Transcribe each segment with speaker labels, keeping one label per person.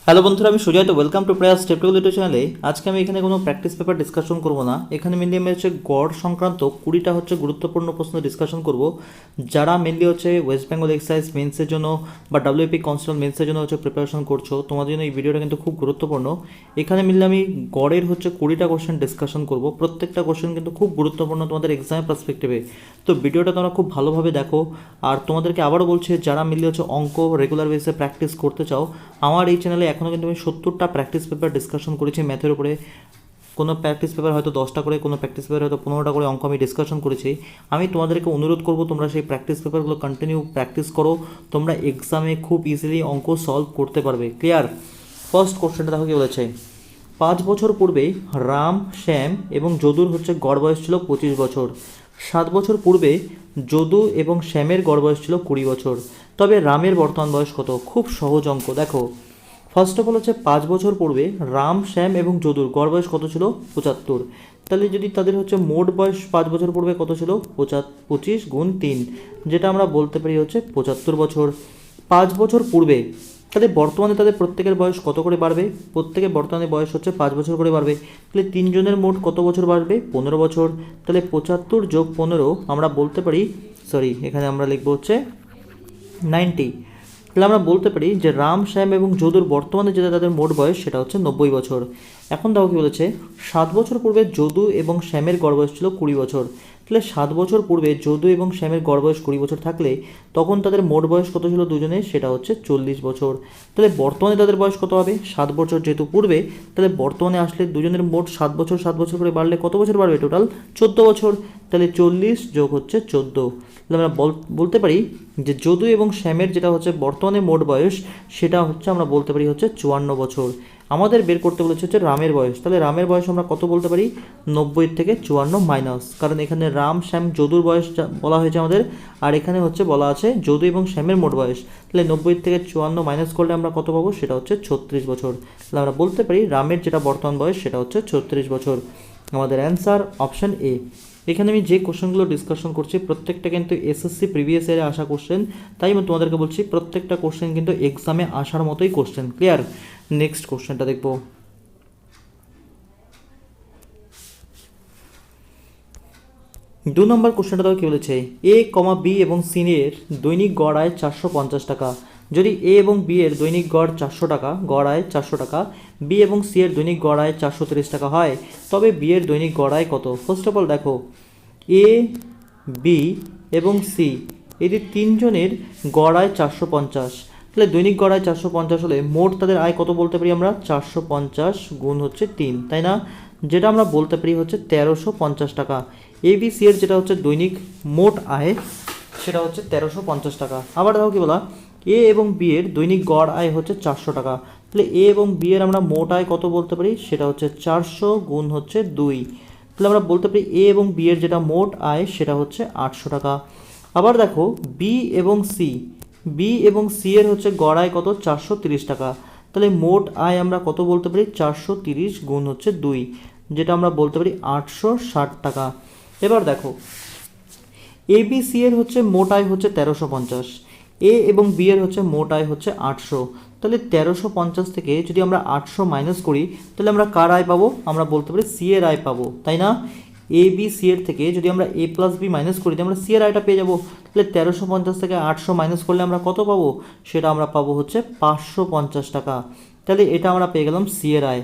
Speaker 1: Hello বন্ধুরা, আমি সুজয়। তো welcome to prayer step two চ্যানেলে। আজকে আমি এখানে কোনো প্র্যাকটিস পেপার ডিসকাশন করব না। এখানে মেনলি আমি হচ্ছে গড় সংক্রান্ত 20টা হচ্ছে গুরুত্বপূর্ণ প্রশ্ন ডিসকাশন করব, যারা মেনলি হচ্ছে ওয়েস্ট বেঙ্গল এক্সাইজ মেন্সের জন্য বা ডাব্লিউপি কনস্টেবল মেন্সের জন্য হচ্ছে প্রিপারেশন করছো। তোমাদের জন্য এই ভিডিওটা কিন্তু খুব গুরুত্বপূর্ণ। এখানে মেনলি আমি গড়ের হচ্ছে 20টা কোশ্চেন ডিসকাশন করব। প্রত্যেকটা কোশ্চেন কিন্তু খুব গুরুত্বপূর্ণ তোমাদের এক্সামের পার্সপেক্টিভে। তো ভিডিওটা তোমরা খুব ভালোভাবে দেখো। আর তোমাদেরকে আবারও বলছি, যারা মেনলি হচ্ছে অঙ্ক রেগুলার বেসে প্র্যাকটিস করতে চাও, আমার এই চ্যানেলে এখনও কিন্তু আমি 70টা প্র্যাকটিস পেপার ডিসকাশন করেছি ম্যাথের উপরে। কোনো প্র্যাকটিস পেপার হয়তো 10টা করে, কোনো প্র্যাকটিস পেপার হয়তো 15টা করে অঙ্ক আমি ডিসকাশন করেছি। আমি তোমাদেরকে অনুরোধ করব, তোমরা সেই প্র্যাকটিস পেপারগুলো কন্টিনিউ প্র্যাকটিস করো। তোমরা এক্সামে খুব ইজিলি অঙ্ক সলভ করতে পারবে। ক্লিয়ার? ফার্স্ট কোশ্চেনটা দেখো কি বলেছে। 5 বছর পূর্বে রাম, শ্যাম এবং যদুর হচ্ছে গড় বয়স ছিল 25 বছর। 7 বছর পূর্বে যদু এবং শ্যামের গড় বয়স ছিল 20 বছর। তবে রামের বর্তমান বয়স কত? খুব সহজ অঙ্ক। দেখো, ফার্স্ট অফ অল হচ্ছে 5 বছর পূর্বে রাম, শ্যাম এবং যদুর গড় বয়স কত ছিল? 75। তাহলে যদি তাদের হচ্ছে মোট বয়স 5 বছর পূর্বে কত ছিল? 25 গুণ 3, যেটা আমরা বলতে পারি হচ্ছে 75 বছর। 5 বছর পূর্বে, তাহলে বর্তমানে তাদের প্রত্যেকের বয়স কত করে বাড়বে? প্রত্যেকের বর্তমানে বয়স হচ্ছে 5 বছর করে বাড়বে। তাহলে তিনজনের মোট কত বছর বাড়বে? 15 বছর। তাহলে 75 যোগ 15 আমরা বলতে পারি, এখানে আমরা লিখবো হচ্ছে 90। তাহলে আমরা বলতে পারি যে রাম, শ্যাম এবং যদুর বর্তমানে যেটা তাদের মোট বয়স সেটা হচ্ছে 90 বছর। এখন দেখো কি বলেছে, 7 বছর পূর্বে যদু এবং শ্যামের গড় বয়স ছিল 20 বছর। তাহলে 7 বছর পূর্বে যদু এবং শ্যামের গড় বয়স 20 বছর থাকলে তখন তাদের মোট বয়স কত ছিল দুজনে? সেটা হচ্ছে 40 বছর। তাহলে বর্তমানে তাদের বয়স কত হবে? 7 বছর যেহেতু পূর্বে, তাহলে বর্তমানে আসলে দুজনের মোট 7 বছর 7 বছর করে বাড়লে কত বছর বাড়বে? টোটাল 14 বছর। তাহলে 40 যোগ হচ্ছে 14। তাহলে আমরা বলতে পারি যে যদু এবং শ্যামের যেটা হচ্ছে বর্তমানে মোট বয়স সেটা হচ্ছে আমরা বলতে পারি হচ্ছে 54 বছর। আমাদের বের করতে বলেছে হচ্ছে রামের বয়স। তাহলে রামের বয়স আমরা কত বলতে পারি? 90 থেকে 54 মাইনাস, কারণ এখানে রাম, শ্যাম, যদুর বয়স বলা হয়েছে আমাদের, আর এখানে হচ্ছে বলা আছে যদু এবং শ্যামের মোট বয়স। তাহলে 90 থেকে 54 মাইনাস করলে আমরা কত পাবো? সেটা হচ্ছে 36 বছর। তাহলে আমরা বলতে পারি রামের যেটা বর্তমান বয়স সেটা হচ্ছে 36 বছর। আমাদের অ্যান্সার অপশান এ। এখানে আমি যে কোশ্চেনগুলো ডিসকাশন করছি প্রত্যেকটা কিন্তু এসএসসি প্রিভিয়াস ইয়ারে আসা কোশ্চেন, তাই আমি তোমাদেরকে বলছি প্রত্যেকটা কোশ্চেন কিন্তু এক্সামে আসার মতোই কোশ্চেন। ক্লিয়ার? নেক্সট কোশ্চেনটা দেখব। 2 নম্বর কোশ্চেনটা দেখো কি বলেছে। এ, বি এবং সি এর দৈনিক গড় আয় 450 টাকা। যদি এ এবং বি এর দৈনিক গড় 400 টাকা, গড় আয় 400 টাকা, বি এবং সি এর দৈনিক গড় আয় 430 টাকা হয়, তবে বি এর দৈনিক গড় আয় কত? ফার্স্ট অফ অল দেখো, এ, বি এবং সি এদের তিনজনের গড় আয় 450। তাহলে দৈনিক গড় আয় 450 হলে মোট তাদের আয় কত বলতে পারি আমরা? 450 গুণ হচ্ছে 3, তাই না? যেটা আমরা বলতে পারি হচ্ছে 1350 টাকা। এ বি সি এর যেটা হচ্ছে দৈনিক মোট আয় সেটা হচ্ছে 1350 টাকা। আবার দেখো কি বলা, এ এবং বি এর দৈনিক গড় আয় হচ্ছে 400 টাকা। তাহলে এ এবং বি এর আমরা মোট আয় কত বলতে পারি? সেটা হচ্ছে 400 গুণ হচ্ছে 2। তাহলে আমরা বলতে পারি এ এবং বি এর যেটা মোট আয় সেটা হচ্ছে 800 টাকা। আবার দেখো বি এবং সি এর হচ্ছে গড় আয় কত? 430 টাকা। তাহলে মোট আয় আমরা কত বলতে পারি? 430 গুণ হচ্ছে 2, যেটা আমরা বলতে পারি 860 টাকা। এবার দেখো এ বি সি এর হচ্ছে মোট আয় হচ্ছে 1350, এ এবং বি এর হচ্ছে মোট আয় হচ্ছে 800। তাহলে 1350 থেকে যদি আমরা 800 মাইনাস করি তাহলে আমরা কার আয় পাবো? আমরা বলতে পারি সি এর আয় পাবো, তাই না? এ বি সি এর থেকে যদি আমরা এ প্লাস বি মাইনাস করি তাহলে আমরা সি এর আয়টা পেয়ে যাবো। তাহলে 1350 থেকে 800 মাইনাস করলে আমরা কত পাবো? সেটা আমরা পাবো হচ্ছে 550 টাকা। তাহলে এটা আমরা পেয়ে গেলাম সি এর আয়।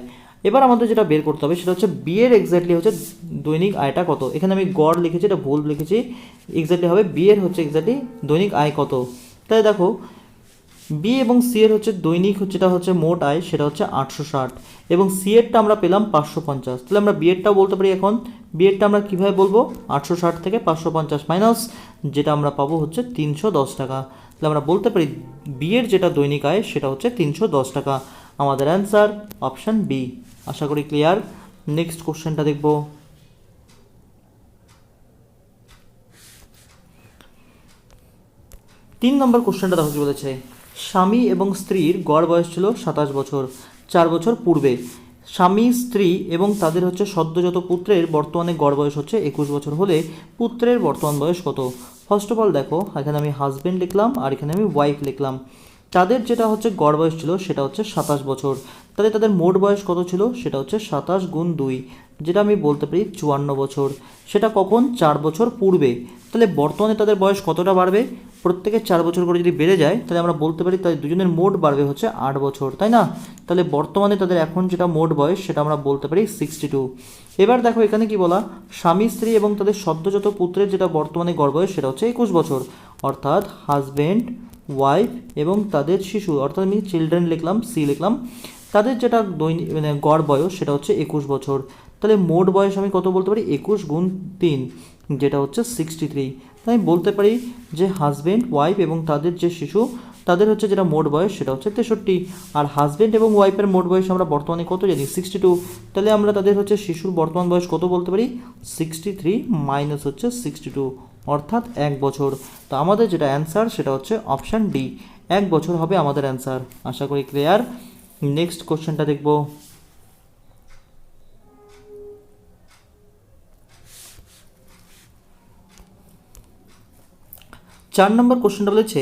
Speaker 1: এবার আমাদের যেটা বের করতে হবে সেটা হচ্ছে বি এর এক্স্যাক্টলি হচ্ছে দৈনিক আয়টা কত। এখানে আমি গড় লিখেছি, এটা ভুল লিখেছি, এক্স্যাক্টলি হবে বি এর হচ্ছে এক্স্যাক্টলি দৈনিক আয় কত। তাই দেখো বি এবং সি এর হচ্ছে দৈনিক যেটা হচ্ছে মোট আয় সেটা হচ্ছে 860 এবং সি এরটা আমরা পেলাম 550। তাহলে আমরা বি এরটাও বলতে পারি। এখন বি এরটা আমরা কীভাবে বলবো? 860 থেকে 550 মাইনাস, যেটা আমরা পাবো হচ্ছে 310 টাকা। তাহলে আমরা বলতে পারি বি এর যেটা দৈনিক আয় সেটা হচ্ছে 310 টাকা। আমাদের অ্যান্সার অপশান বি। আশা করি ক্লিয়ার। নেক্সট কোশ্চেনটা দেখব। 3 নম্বর কোশ্চেনটা দেখো কি বলেছে। স্বামী এবং স্ত্রীর গড় বয়স ছিল 27 বছর 4 বছর পূর্বে। স্বামী স্ত্রী এবং তাদের হচ্ছে সদ্যজাত পুত্রের বর্তমানে গড় বয়স হচ্ছে 21 বছর হলে পুত্রের বর্তমান বয়স কত? ফার্স্ট অফ অল দেখো, এখানে আমি হাজব্যান্ড লিখলাম আর এখানে আমি ওয়াইফ লিখলাম। তাদের যেটা হচ্ছে গড় বয়স ছিল সেটা হচ্ছে 27 বছর। তাহলে তাদের মোট বয়স কত ছিল? সেটা হচ্ছে 27 গুণ 2, যেটা আমি বলতে পারি 54 বছর। সেটা কখন? 4 বছর পূর্বে। তাহলে বর্তমানে তাদের বয়স কতটা বাড়বে? প্রত্যেকের 4 বছর করে যদি বেড়ে যায় তাহলে আমরা বলতে পারি তাদের দুজনের মোট বাড়বে হচ্ছে 8 বছর, তাই না? তাহলে বর্তমানে তাদের এখন যেটা মোট বয়স সেটা আমরা বলতে পারি 62। এবার দেখো এখানে কি বলা, স্বামী স্ত্রী এবং তাদের সদ্যজাত পুত্রের যেটা বর্তমানে গড় বয়স সেটা হচ্ছে 21 বছর, অর্থাৎ হাজব্যান্ড, ওয়াইফ এবং তাদের শিশু, অর্থাৎ আমি চিলড্রেন লিখলাম, সি লিখলাম, তাদের যেটা দৈনিক মানে গড় বয়স সেটা হচ্ছে 21 বছর। তাহলে মোট বয়স আমি কত বলতে পারি? 21 গুণ 3, যেটা হচ্ছে 63। তাই আমি বলতে পারি যে হাজব্যান্ড, ওয়াইফ এবং তাদের যে শিশু তাদের হচ্ছে যেটা মোট বয়স সেটা হচ্ছে 63। আর হাজব্যান্ড এবং ওয়াইফের মোট বয়স আমরা বর্তমানে কত জানি? 62। তাহলে আমরা তাদের হচ্ছে শিশুর বর্তমান বয়স কত বলতে পারি? 63 মাইনাস হচ্ছে 62, অর্থাৎ 1 বছর। তো আমাদের যেটা অ্যান্সার সেটা হচ্ছে অপশান ডি, 1 বছর হবে আমাদের অ্যান্সার। আশা করি ক্লিয়ার। নেক্সট কোশ্চেনটা দেখব। 4 নম্বর কোশ্চেনটা বলেছে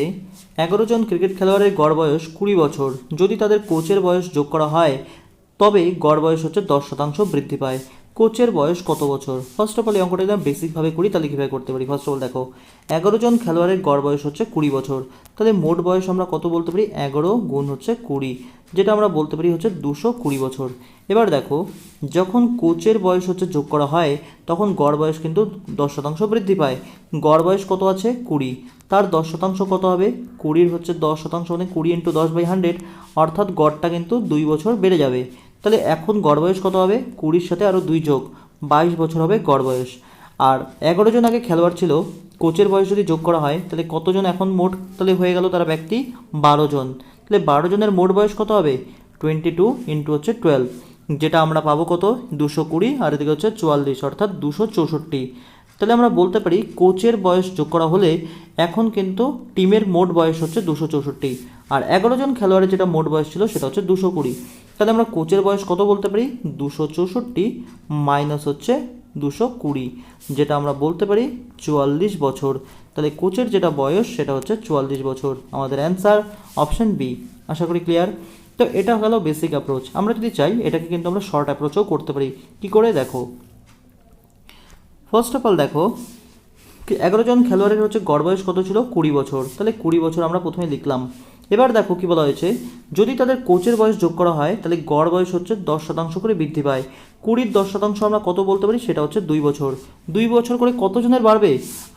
Speaker 1: 11 জন ক্রিকেট খেলোয়াড়ের গড় বয়স 20 বছর, যদি তাদের কোচের বয়স যোগ করা হয় তবে গড় বয়স হচ্ছে 10% বৃদ্ধি পায়। কোচের বয়স কত বছর? ফার্স্ট অফ অল এই অঙ্কটা একদম বেসিকভাবে করি, তাহলে কীভাবে করতে পারি। ফার্স্ট অফ অল দেখো, 11 জন খেলোয়াড়ের গড় বয়স হচ্ছে 20 বছর, তাহলে মোট বয়স আমরা কত বলতে পারি? 11 গুণ হচ্ছে 20, যেটা আমরা বলতে পারি হচ্ছে 220 বছর। এবার দেখো, যখন কোচের বয়স হচ্ছে যোগ করা হয় তখন গড় বয়স কিন্তু 10% বৃদ্ধি পায়। গড় বয়স কত আছে? 20, তার 10% কত হবে? 20 হচ্ছে 10% মানে 20 × 10/100, অর্থাৎ গড়টা কিন্তু 2 বছর বেড়ে যাবে। তাহলে এখন গড় বয়স কত হবে? 20-র সাথে আরও 2 যোগ 22 বছর হবে গড় বয়স। আর 11 জন আগে খেলোয়াড় ছিল, কোচের বয়স যদি যোগ করা হয় তাহলে কতজন এখন মোট তাহলে হয়ে গেল তারা ব্যক্তি? 12 জন। তাহলে 12 জনের মোট বয়স কত হবে? 22 × হচ্ছে 12, যেটা আমরা পাবো কত? 220, আর এদিকে হচ্ছে 44, অর্থাৎ 264। তাহলে আমরা বলতে পারি কোচের বয়স যোগ করা হলে এখন কিন্তু টিমের মোট বয়স হচ্ছে 264, আর 11 জন খেলোয়াড়ের যেটা মোট বয়স ছিল সেটা হচ্ছে 220। তাহলে আমরা কোচের বয়স কত বলতে পারি? 264 মাইনাস হচ্ছে 220, যেটা আমরা বলতে পারি 44 বছর। তাহলে কোচের যেটা বয়স সেটা হচ্ছে 44 বছর। আমাদের অ্যান্সার অপশান বি। আশা করি ক্লিয়ার। তো এটা হলো বেসিক অ্যাপ্রোচ। আমরা যদি চাই এটাকে কিন্তু আমরা শর্ট অ্যাপ্রোচও করতে পারি। কি করে? দেখো, ফার্স্ট অফ অল দেখো, 11 জন খেলোয়াড়ের হচ্ছে গড় বয়স কত ছিল? 20 বছর। তাহলে 20 বছর আমরা প্রথমে লিখলাম। এবার দেখো কি বলা হয়েছে, যদি তাদের কোচের বয়স যোগ করা হয় তাহলে গড় বয়স হচ্ছে 10% করে বৃদ্ধি পায়। 20-র 10% আমরা কত বলতে পারি? সেটা হচ্ছে 2 বছর। 2 বছর করে কতজনের বাড়বে?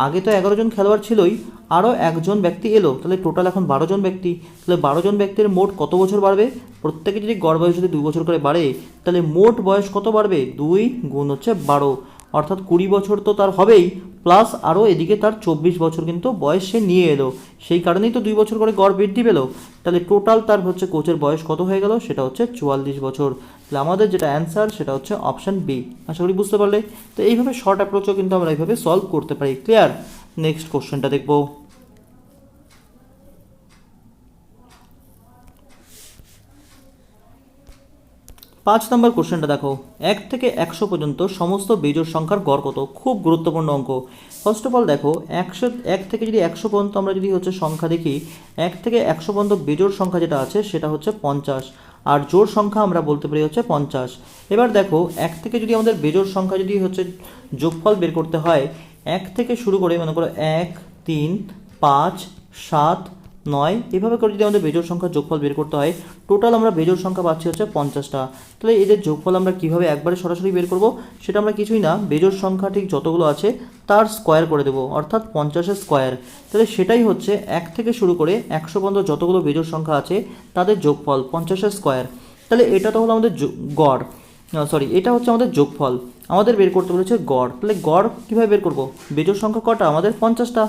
Speaker 1: আগে তো 11 জন খেলোয়াড় ছিলই, আরও একজন ব্যক্তি এলো, তাহলে টোটাল এখন 12 জন ব্যক্তি। তাহলে 12 জন ব্যক্তির মোট কত বছর বাড়বে? প্রত্যেকে যদি গড় বয়স যদি 2 বছর করে বাড়ে তাহলে মোট বয়স কত বাড়বে? 2 গুণ হচ্ছে 12, অর্থাৎ 20 বছর তো তার হবেই, প্লাস আরও এদিকে তার 24 বছর কিন্তু বয়স সে নিয়ে এলো, সেই কারণেই তো 2 বছর করে গড় বৃদ্ধি পেল। তাহলে টোটাল তার হচ্ছে কোচের বয়স কত হয়ে গেল? সেটা হচ্ছে 44 বছর। তাহলে আমাদের যেটা অ্যান্সার সেটা হচ্ছে অপশান বি। আশা করি বুঝতে পারলে। তো এইভাবে শর্ট অ্যাপ্রোচও কিন্তু আমরা এইভাবে সলভ করতে পারি। ক্লিয়ার। নেক্সট কোশ্চেনটা দেখবো। 5 নম্বর কোশ্চেনটা দেখো, 1 থেকে 100 পর্যন্ত সমস্ত বেজোড় সংখ্যার গড় কত? খুব গুরুত্বপূর্ণ অঙ্ক। ফার্স্ট অফ অল দেখো, 1 থেকে যদি 100 পর্যন্ত আমরা যদি হচ্ছে সংখ্যা দেখি, 1 থেকে 100 পর্যন্ত বেজোড় সংখ্যা যেটা আছে সেটা হচ্ছে 50, আর জোড় সংখ্যা আমরা বলতে পারি হচ্ছে 50। এবার দেখো, 1 থেকে যদি আমাদের বেজোড় সংখ্যা যদি হচ্ছে যোগফল বের করতে হয়, 1 থেকে শুরু করে মনে করো 1, 3, 5, 7, 9, এভাবে করে যদি আমাদের বেজোড় সংখ্যার যোগফল বের করতে হয়, টোটাল আমরা বেজোড় সংখ্যা পাচ্ছি হচ্ছে 50টা। তাহলে এদের যোগফল আমরা কীভাবে একবারে সরাসরি বের করব? সেটা আমরা কিছুই না, বেজোড় সংখ্যা ঠিক যতগুলো আছে তার স্কোয়ার করে দেবো, অর্থাৎ 50-এর স্কোয়ার। তাহলে সেটাই হচ্ছে 1 থেকে শুরু করে 100 পর্যন্ত যতগুলো বেজোড় সংখ্যা আছে তাদের যোগফল 50-এর স্কোয়ার। তাহলে এটা তো হলো আমাদের গড়, এটা হচ্ছে আমাদের যোগফল। আমাদের বের করতে বলেছে গড়। তাহলে গড় কীভাবে বের করব? বেজোড় সংখ্যা কটা? আমাদের 50টা,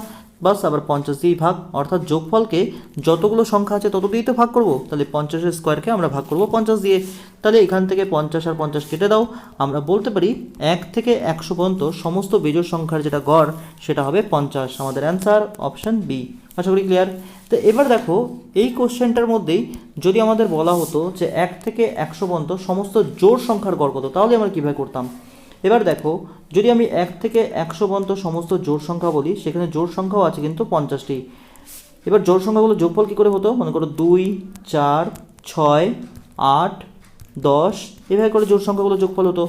Speaker 1: বাস আবার 50 দিয়েই ভাগ, অর্থাৎ যোগফলকে যতগুলো সংখ্যা আছে তত দিয়েই তো ভাগ করব। তাহলে 50-এর স্কোয়ারকে আমরা ভাগ করব 50 দিয়ে। তাহলে এখান থেকে 50 আর 50 কেটে দাও, আমরা বলতে পারি 1 থেকে 100 পর্যন্ত সমস্ত বেজোড় সংখ্যার যেটা গড় সেটা হবে 50। আমাদের অ্যান্সার অপশান বি। আশা করি ক্লিয়ার। তো এবার দেখো এই কোশ্চেনটার মধ্যেই যদি আমাদের বলা হতো যে 1 থেকে 100 পর্যন্ত সমস্ত জোড় সংখ্যার গড় কত, তাহলে আমরা কীভাবে করতাম। এবার দেখো যদি আমি 1 থেকে 100 পর্যন্ত সমস্ত জোড় সংখ্যা বলি, সেখানে জোড় সংখ্যাও আছে কিন্তু 50টি। এবার জোড় সংখ্যাগুলো যোগফল কী করে হতো, মনে করো 2, 4, 6, 8, 10 এভাবে করে জোড় সংখ্যাগুলো যোগফল হতো।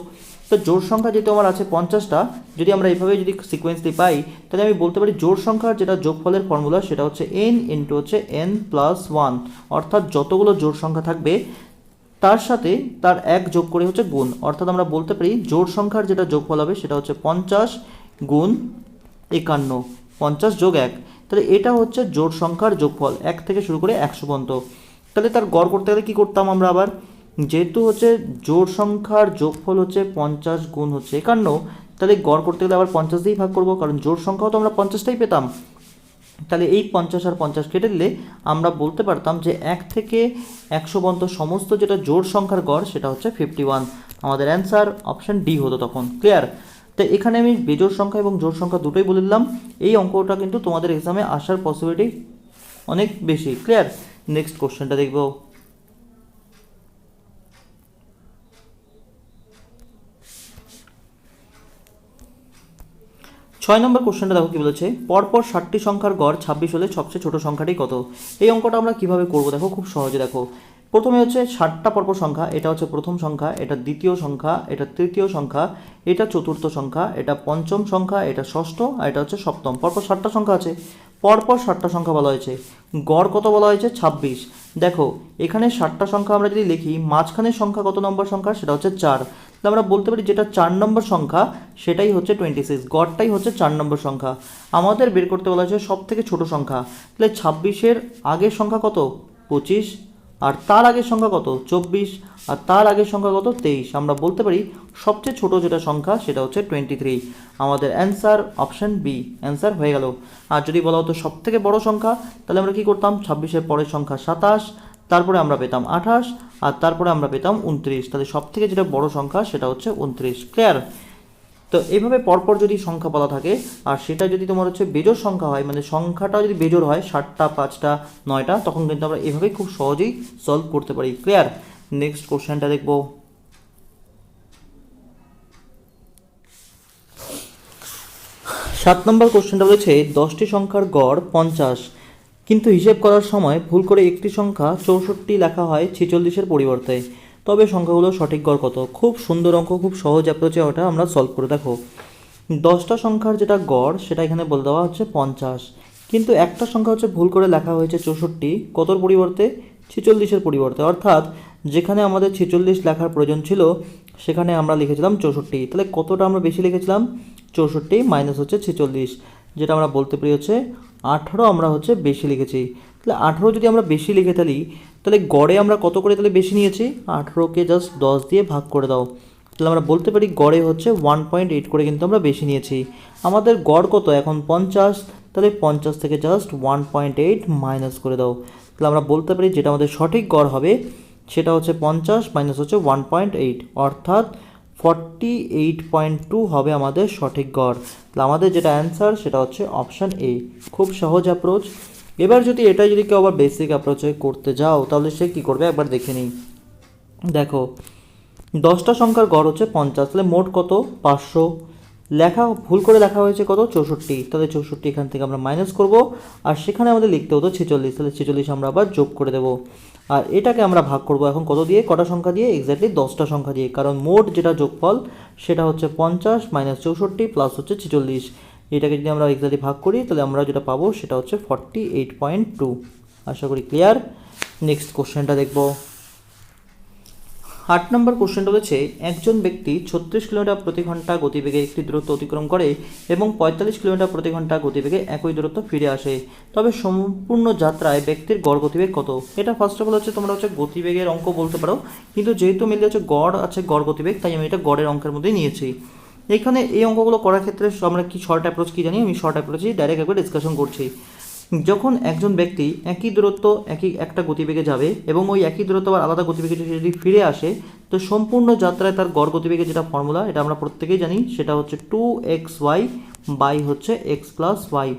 Speaker 1: তো জোড় সংখ্যা যেহেতু আমার আছে 50টা, যদি আমরা এইভাবে যদি সিকোয়েন্সলি পাই, তাহলে আমি বলতে পারি জোড় সংখ্যার যেটা যোগফলের ফর্মুলা সেটা হচ্ছে n ইন্টু হচ্ছে n+1, অর্থাৎ যতগুলো জোড় সংখ্যা থাকবে তার সাথে তার 1 যোগ করে হচ্ছে গুণ, অর্থাৎ আমরা বলতে পারি জোড় সংখ্যার যেটা যোগফল হবে সেটা হচ্ছে 50 গুণ 51, 50 যোগ 1। তাহলে এটা হচ্ছে জোড় সংখ্যার যোগফল 1 থেকে শুরু করে 100 পর্যন্ত। তাহলে তার গড় করতে গেলে কী করতাম আমরা, আবার যেহেতু হচ্ছে জোড় সংখ্যার যোগফল হচ্ছে 50 গুণ হচ্ছে 51, তাহলে গড় করতে গেলে আবার 50 দিয়েই ভাগ করবো, কারণ জোড় সংখ্যাও তো আমরা 50টাই পেতাম। তাহলে এই 50 আর 50 কেটে দিলে আমরা বলতে পারতাম যে 1 থেকে 100 পর্যন্ত সমস্ত যেটা জোড় সংখ্যার গড় সেটা হচ্ছে 51। আমাদের অ্যান্সার অপশান ডি হতো তখন। ক্লিয়ার। তো এখানে আমি বেজোড় সংখ্যা এবং জোড় সংখ্যা দুটোই বলে দিলাম। এই অঙ্কটা কিন্তু তোমাদের এক্সামে আসার পসিবিলিটি অনেক বেশি। ক্লিয়ার। নেক্সট কোশ্চেনটা দেখব। 6 নম্বর কোশ্চেনটা দেখো কি বলেছে, পরপর 60টি সংখ্যার গড় 26 হলে সবচেয়ে ছোট সংখ্যাটি কত। এই অঙ্কটা আমরা কিভাবে করব দেখো, খুব সহজে দেখো। প্রথমে হচ্ছে 60টা পরপর সংখ্যা, এটা হচ্ছে প্রথম সংখ্যা, এটা দ্বিতীয় সংখ্যা, এটা তৃতীয় সংখ্যা, এটা চতুর্থ সংখ্যা, এটা পঞ্চম সংখ্যা, এটা ষষ্ঠ, আর এটা হচ্ছে সপ্তম। পরপর 60টা সংখ্যা আছে, পরপর 60টা সংখ্যা বলা হয়েছে, গড় কত বলা হয়েছে 26। দেখো এখানে 60টা সংখ্যা আমরা যদি লিখি, মাঝখানের সংখ্যা কত নম্বর সংখ্যা সেটা হচ্ছে 4। তাহলে আমরা বলতে পারি যেটা 4 নম্বর সংখ্যা সেটাই হচ্ছে 26, গড়টাই হচ্ছে 4 নম্বর সংখ্যা। আমাদের বের করতে বলা হয়েছে সব থেকে ছোট সংখ্যা, তাহলে 26-এর আগের সংখ্যা কত 25, আর তার আগের সংখ্যা কত 24, আর তার আগের সংখ্যা কত 23। আমরা বলতে পারি সবচেয়ে ছোট যেটা সংখ্যা সেটা হচ্ছে 23। আমাদের অ্যান্সার অপশান বি অ্যান্সার হয়ে গেল। আর যদি বলা হতো সব থেকে বড় সংখ্যা, তাহলে আমরা কী করতাম, 26-এর পরের সংখ্যা 27, তারপরে আমরা পেতাম 28, আর তারপরে আমরা পেতাম 29। তাহলে সব থেকে যেটা বড় সংখ্যা সেটা হচ্ছে 29। ক্লিয়ার। তো এইভাবে পরপর যদি সংখ্যা বলা থাকে আর সেটা যদি তোমার হচ্ছে বেজোড় সংখ্যা হয়, মানে সংখ্যাটা যদি বেজোড় হয় 60টা 5টা 9টা, তখন কিন্তু আমরা এভাবেই খুব সহজেই সলভ করতে পারি। ক্লিয়ার। নেক্সট কোশ্চেনটা দেখব। 7 নম্বর কোশ্চেনটা বলেছে 10টি সংখ্যার গড় 50, কিন্তু হিসেব করার সময় ভুল করে একটি সংখ্যা 64 লেখা হয় 46-এর পরিবর্তে, তবে সংখ্যাগুলোর সঠিক গড় কত। খুব সুন্দর অঙ্ক, খুব সহজ অ্যাপ্রোচে ওটা আমরা সলভ করে দেখো। 10টা সংখ্যার যেটা গড় সেটা এখানে বলে দেওয়া হচ্ছে 50, কিন্তু একটা সংখ্যা হচ্ছে ভুল করে লেখা হয়েছে 64, কতর পরিবর্তে 46-এর পরিবর্তে, অর্থাৎ যেখানে আমাদের 46 লেখার প্রয়োজন ছিল সেখানে আমরা লিখেছিলাম 64। তাহলে কতটা আমরা বেশি লিখেছিলাম, 64 মাইনাস হচ্ছে 46, যেটা আমরা বলতে পারি হচ্ছে 18 আমরা হচ্ছে বেশি লিখেছি। তাহলে 18 যদি আমরা বেশি লিখে থাকি, তাহলে গড়ে আমরা কত করে তাহলে বেশি নিয়েছি, 18কে জাস্ট 10 দিয়ে ভাগ করে দাও। তাহলে আমরা বলতে পারি গড়ে হচ্ছে 1.8 করে কিন্তু আমরা বেশি নিয়েছি। আমাদের গড় কত এখন 50, তাহলে 50 থেকে জাস্ট 1.8 মাইনাস করে দাও। তাহলে আমরা বলতে পারি যেটা আমাদের সঠিক গড় হবে সেটা হচ্ছে 50 মাইনাস হচ্ছে 1.8, অর্থাৎ 48.2 হবে আমাদের সঠিক গড়। তাহলে আমাদের যেটা অ্যান্সার সেটা হচ্ছে অপশান এ। খুব সহজ অ্যাপ্রোচ। এবার যদি এটা যদি কেউ আবার বেসিক অ্যাপ্রোচে করতে যাও তাহলে সে কী করবে একবার দেখে নিই। দেখো 10টা সংখ্যার গড় হচ্ছে 50, তাহলে মোট কত 500, লেখা ভুল করে লেখা হয়েছে কত 64, তাহলে 64 এখান থেকে আমরা মাইনাস করব, আর সেখানে আমাদের লিখতে হতো 46, তাহলে 46 আমরা আবার যোগ করে দেব, আর এটাকে আমরা ভাগ করব এখন কত দিয়ে, কটা সংখ্যা দিয়ে, এক্স্যাক্টলি 10টা সংখ্যা দিয়ে, কারণ মোট যেটা যোগফল সেটা হচ্ছে 50 মাইনাস 64 প্লাস হচ্ছে 46। এটাকে যদি আমরা এক্স্যাক্টলি ভাগ করি তাহলে আমরা যেটা পাবো সেটা হচ্ছে 48.2। আশা করি ক্লিয়ার। নেক্সট কোশ্চেনটা দেখব। 8 নম্বর কোশ্চেনটা বলেছে একজন ব্যক্তি 36 কিলোমিটার প্রতি ঘন্টা গতিবেগে একটি দূরত্ব অতিক্রম করে এবং 45 কিলোমিটার প্রতি ঘন্টা গতিবেগে একই দূরত্ব ফিরে আসে, তবে সম্পূর্ণ যাত্রায় ব্যক্তির গড় গতিবেগ কত। এটা ফার্স্ট অফ অল হচ্ছে তোমরা হচ্ছে গতিবেগের অঙ্ক বলতে পারো, কিন্তু যেহেতু মিলে হচ্ছে গড় আছে গড় গতিবেগ, তাই আমি এটা গড়ের অঙ্কের মধ্যেই নিয়েছি। এখানে এই অঙ্কগুলো করার ক্ষেত্রে আমরা কি শর্ট অ্যাপ্রোচ কি জানি, আমি শর্ট অ্যাপ্রোচেই ডাইরেক্ট একবার ডিসকাশন করছি। যখন একজন ব্যক্তি একই দূরত্ব একটা গতিবেগে যাবে এবং ওই একই দূরত্ব আবার আলাদা গতিবেগে যদি ফিরে আসে, তো সম্পূর্ণ যাত্রায় তার গড় গতিবেগের যেটা ফর্মুলা এটা আমরা প্রত্যেকেই জানি, সেটা হচ্ছে 2xy বাই হচ্ছে x প্লাস ওয়াই।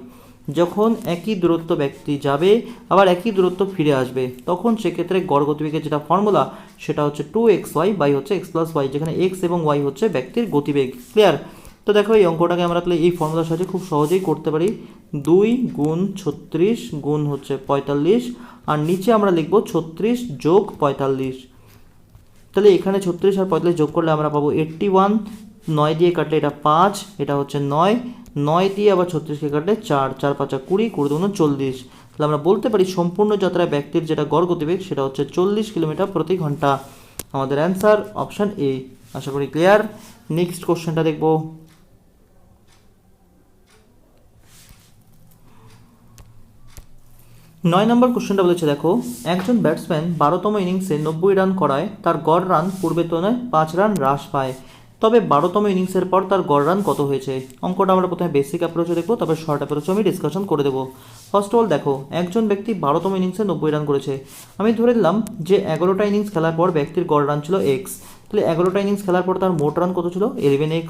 Speaker 1: যখন একই দূরত্ব ব্যক্তি যাবে আবার একই দূরত্ব ফিরে আসবে, তখন সেক্ষেত্রে গড় গতিবেগের যেটা ফর্মুলা সেটা হচ্ছে 2xy বাই হচ্ছে x+y, যেখানে x এবং y হচ্ছে ব্যক্তির গতিবেগ। ক্লিয়ার? তো দেখো এই অঙ্কটাকে আমরা তাহলে এই ফর্মুলার সাহায্যে খুব সহজেই করতে পারি। 2 গুণ 36 গুণ হচ্ছে 45, আর নিচে আমরা লিখব 36 যোগ 45। তাহলে এখানে 36 আর 45 যোগ করলে আমরা পাবো 81, 9 দিয়ে কাটলে এটা 5, এটা হচ্ছে 9, 9 দিয়ে আবার 36কে কাটলে 4, 4 5 20, 20 দুগুণ 40। তাহলে আমরা বলতে পারি সম্পূর্ণ যাত্রায় ব্যক্তির যেটা গড় গতিবেগ সেটা হচ্ছে 40 কিলোমিটার প্রতি ঘন্টা। আমাদের অ্যান্সার অপশান এ। আশা করি ক্লিয়ার। নেক্সট কোশ্চেনটা দেখব। 9 নম্বর কোশ্চেনটা বলেছে, দেখো একজন ব্যাটসম্যান 12তম ইনিংসে 90 রান করায় তার গড় রান পূর্বের তুলনায় 5 রান হ্রাস পায়, তবে 12তম ইনিংসের পর তার গড় রান কত হয়েছে? অঙ্কটা আমরা প্রথমে বেসিক অ্যাপ্রোচে দেখবো, তারপর শর্ট অ্যাপ্রোচে আমি ডিসকাশন করে দেবো। ফার্স্ট অফ অল দেখো একজন ব্যক্তি 12তম ইনিংসে 90 রান করেছে। আমি ধরে নিলাম যে 11টা ইনিংস খেলার পর ব্যক্তির গড় রান ছিল এক্স, তাহলে 11টা ইনিংস খেলার পর তার মোট রান কত ছিল? 11x।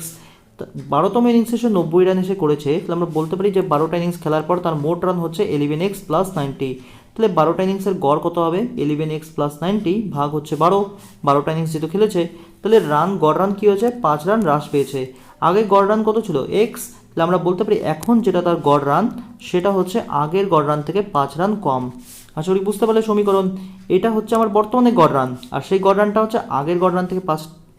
Speaker 1: 12তম ইনিংসে সে 90 রান এসে করেছে, তাহলে আমরা বলতে পারি যে 12টা ইনিংস খেলার পর তার মোট রান হচ্ছে 11x প্লাস 90। তাহলে 12টা ইনিংসের গড় কত হবে? 11x প্লাস 90 ভাগ হচ্ছে 12। 12টা ইনিংস যেহেতু খেলেছে, তাহলে গড় রান কী হয়েছে? 5 রান হ্রাস পেয়েছে। আগে গড় রান কত ছিল? এক্স। তাহলে আমরা বলতে পারি এখন যেটা তার গড় রান সেটা হচ্ছে আগের গড় রান থেকে 5 রান কম। আশা করি বুঝতে পারলে সমীকরণ। এটা হচ্ছে আমার বর্তমানে গড় রান, আর সেই গড় রানটা হচ্ছে আগের গড় রান থেকে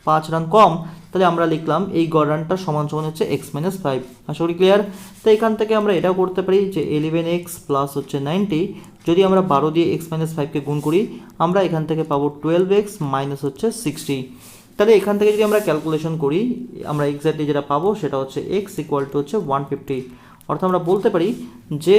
Speaker 1: 5 রান কম। তাহলে আমরা লিখলাম এই গড় রানটা সমান সমান হচ্ছে x-5। আশা করি ক্লিয়ার। তো এখান থেকে আমরা এটাও করতে পারি যে 11x প্লাস হচ্ছে 90, যদি আমরা 12 দিয়ে x-5কে গুণ করি আমরা এখান থেকে পাবো 12x মাইনাস হচ্ছে 60। তাহলে এখান থেকে যদি আমরা ক্যালকুলেশন করি আমরা এক্স্যাক্টলি যেটা পাবো সেটা হচ্ছে x ইকুয়াল টু হচ্ছে 150। অর্থাৎ আমরা বলতে পারি যে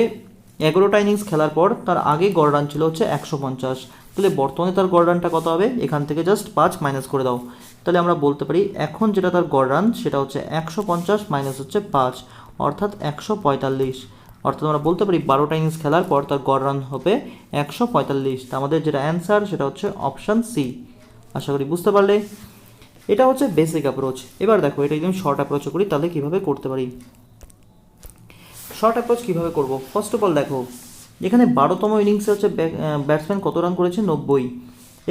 Speaker 1: 11টা ইনিংস খেলার পর তার আগে গড় রান ছিল হচ্ছে 150। তাহলে বর্তমানে তার গড় রানটা কত হবে? এখান থেকে জাস্ট 5 মাইনাস করে দাও। তাহলে আমরা বলতে পারি এখন যেটা তার গড় রান সেটা হচ্ছে 150 মাইনাস হচ্ছে 5, অর্থাৎ 145। অর্থাৎ আমরা বলতে পারি 12টা ইনিংস খেলার পর তার গড় রান হবে 145। তা আমাদের যেটা অ্যান্সার সেটা হচ্ছে অপশান সি। আশা করি বুঝতে পারলে। এটা হচ্ছে বেসিক অ্যাপ্রোচ। এবার দেখো এটা যদি আমি শর্ট অ্যাপ্রোচে করি তাহলে কীভাবে করতে পারি। শর্ট অ্যাপ্রোচ কীভাবে করব? ফার্স্ট অফ অল দেখো এখানে 12তম ইনিংসে হচ্ছে ব্যাটসম্যান কত রান করেছে? 90।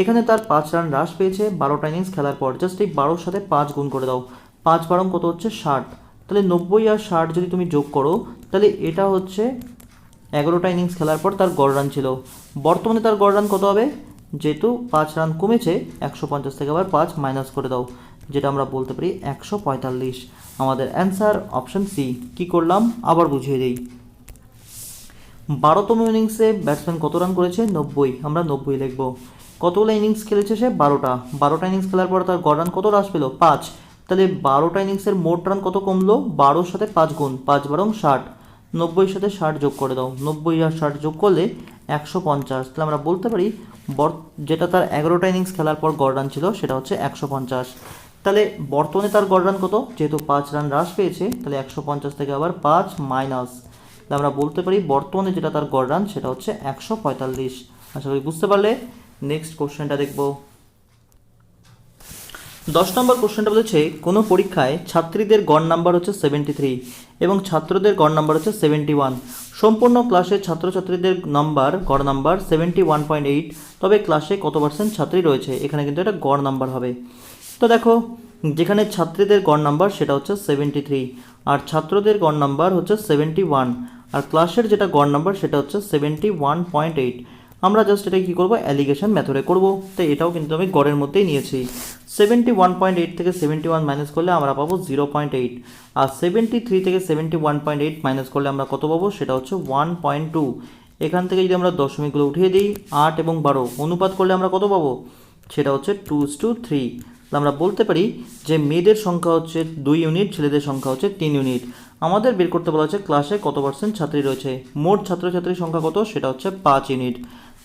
Speaker 1: এখানে তার 5 রান হ্রাস পেয়েছে 12টা ইনিংস খেলার পর। জাস্ট এই 12-র সাথে 5 গুণ করে দাও, 5 বারং কত হচ্ছে? 60। তাহলে 90 আর 60 যদি তুমি যোগ করো তাহলে এটা হচ্ছে 11টা ইনিংস খেলার পর তার গড় রান ছিল। বর্তমানে তার গড় রান কত হবে? যেহেতু 5 রান কমেছে 150 থেকে আবার 5 মাইনাস করে দাও, যেটা আমরা বলতে পারি 145। আমাদের অ্যান্সার অপশান সি। কী করলাম আবার বুঝিয়ে দিই। 12তম ইনিংসে ব্যাটসম্যান কত রান করেছে? 90। আমরা 90 লিখব। কতগুলো ইনিংস খেলেছে সে? 12টা। 12টা ইনিংস খেলার পর তার গড় রান কত হ্রাস পেল? 5। তাহলে 12টা ইনিংসের মোট রান কত কমলো? 12-র সাথে 5 গুণ, 5 বারং 60। 90-র সাথে 60 যোগ করে দাও, 90 আর 60 যোগ করলে 150। তাহলে আমরা বলতে পারি যেটা তার 11টা ইনিংস খেলার পর গড় রান ছিল সেটা হচ্ছে 150। তাহলে বর্তমানে তার গড় রান কত? যেহেতু 5 রান হ্রাস পেয়েছে তাহলে 150 থেকে আবার 5 মাইনাস, তাহলে আমরা বলতে পারি বর্তমানে যেটা তার গড় রান সেটা হচ্ছে 145। আশা করি বুঝতে পারলে। নেক্সট কোশ্চেনটা দেখব। 10 নম্বর কোশ্চেনটা বলেছে কোনো পরীক্ষায় ছাত্রীদের গড় নাম্বার হচ্ছে 73 এবং ছাত্রদের গড় নাম্বার হচ্ছে 71। সম্পূর্ণ ক্লাসে ছাত্রছাত্রীদের গড় নাম্বার 71.8, তবে ক্লাসে কত পার্সেন্ট ছাত্রী রয়েছে? এখানে কিন্তু এটা গড় নাম্বার হবে। তো দেখো যেখানে ছাত্রীদের গড় নাম্বার সেটা হচ্ছে 73 আর ছাত্রদের গড় নাম্বার হচ্ছে 71, আর ক্লাসের যেটা গড় নাম্বার সেটা হচ্ছে 71.8। আমরা জাস্ট এটা কী করবো? অ্যালিগেশন মেথডে করবো। তো এটাও কিন্তু আমি গড়ের মধ্যেই নিয়েছি। 71.8 থেকে 71 মাইনাস করলে আমরা পাবো 0.8, আর 73 থেকে 71.8 মাইনাস করলে আমরা কত পাবো? সেটা হচ্ছে 1.2। এখান থেকে যদি আমরা দশমিকগুলো উঠিয়ে দিই 8 এবং 12 অনুপাত করলে আমরা কত পাবো? সেটা হচ্ছে 2:3। আমরা বলতে পারি যে মেয়েদের সংখ্যা হচ্ছে 2 ইউনিট, ছেলেদের সংখ্যা হচ্ছে 3 ইউনিট। আমাদের বের করতে বলা হচ্ছে ক্লাসে কত পার্সেন্ট ছাত্রী রয়েছে। মোট ছাত্রছাত্রীর সংখ্যা কত? সেটা হচ্ছে 5 ইউনিট।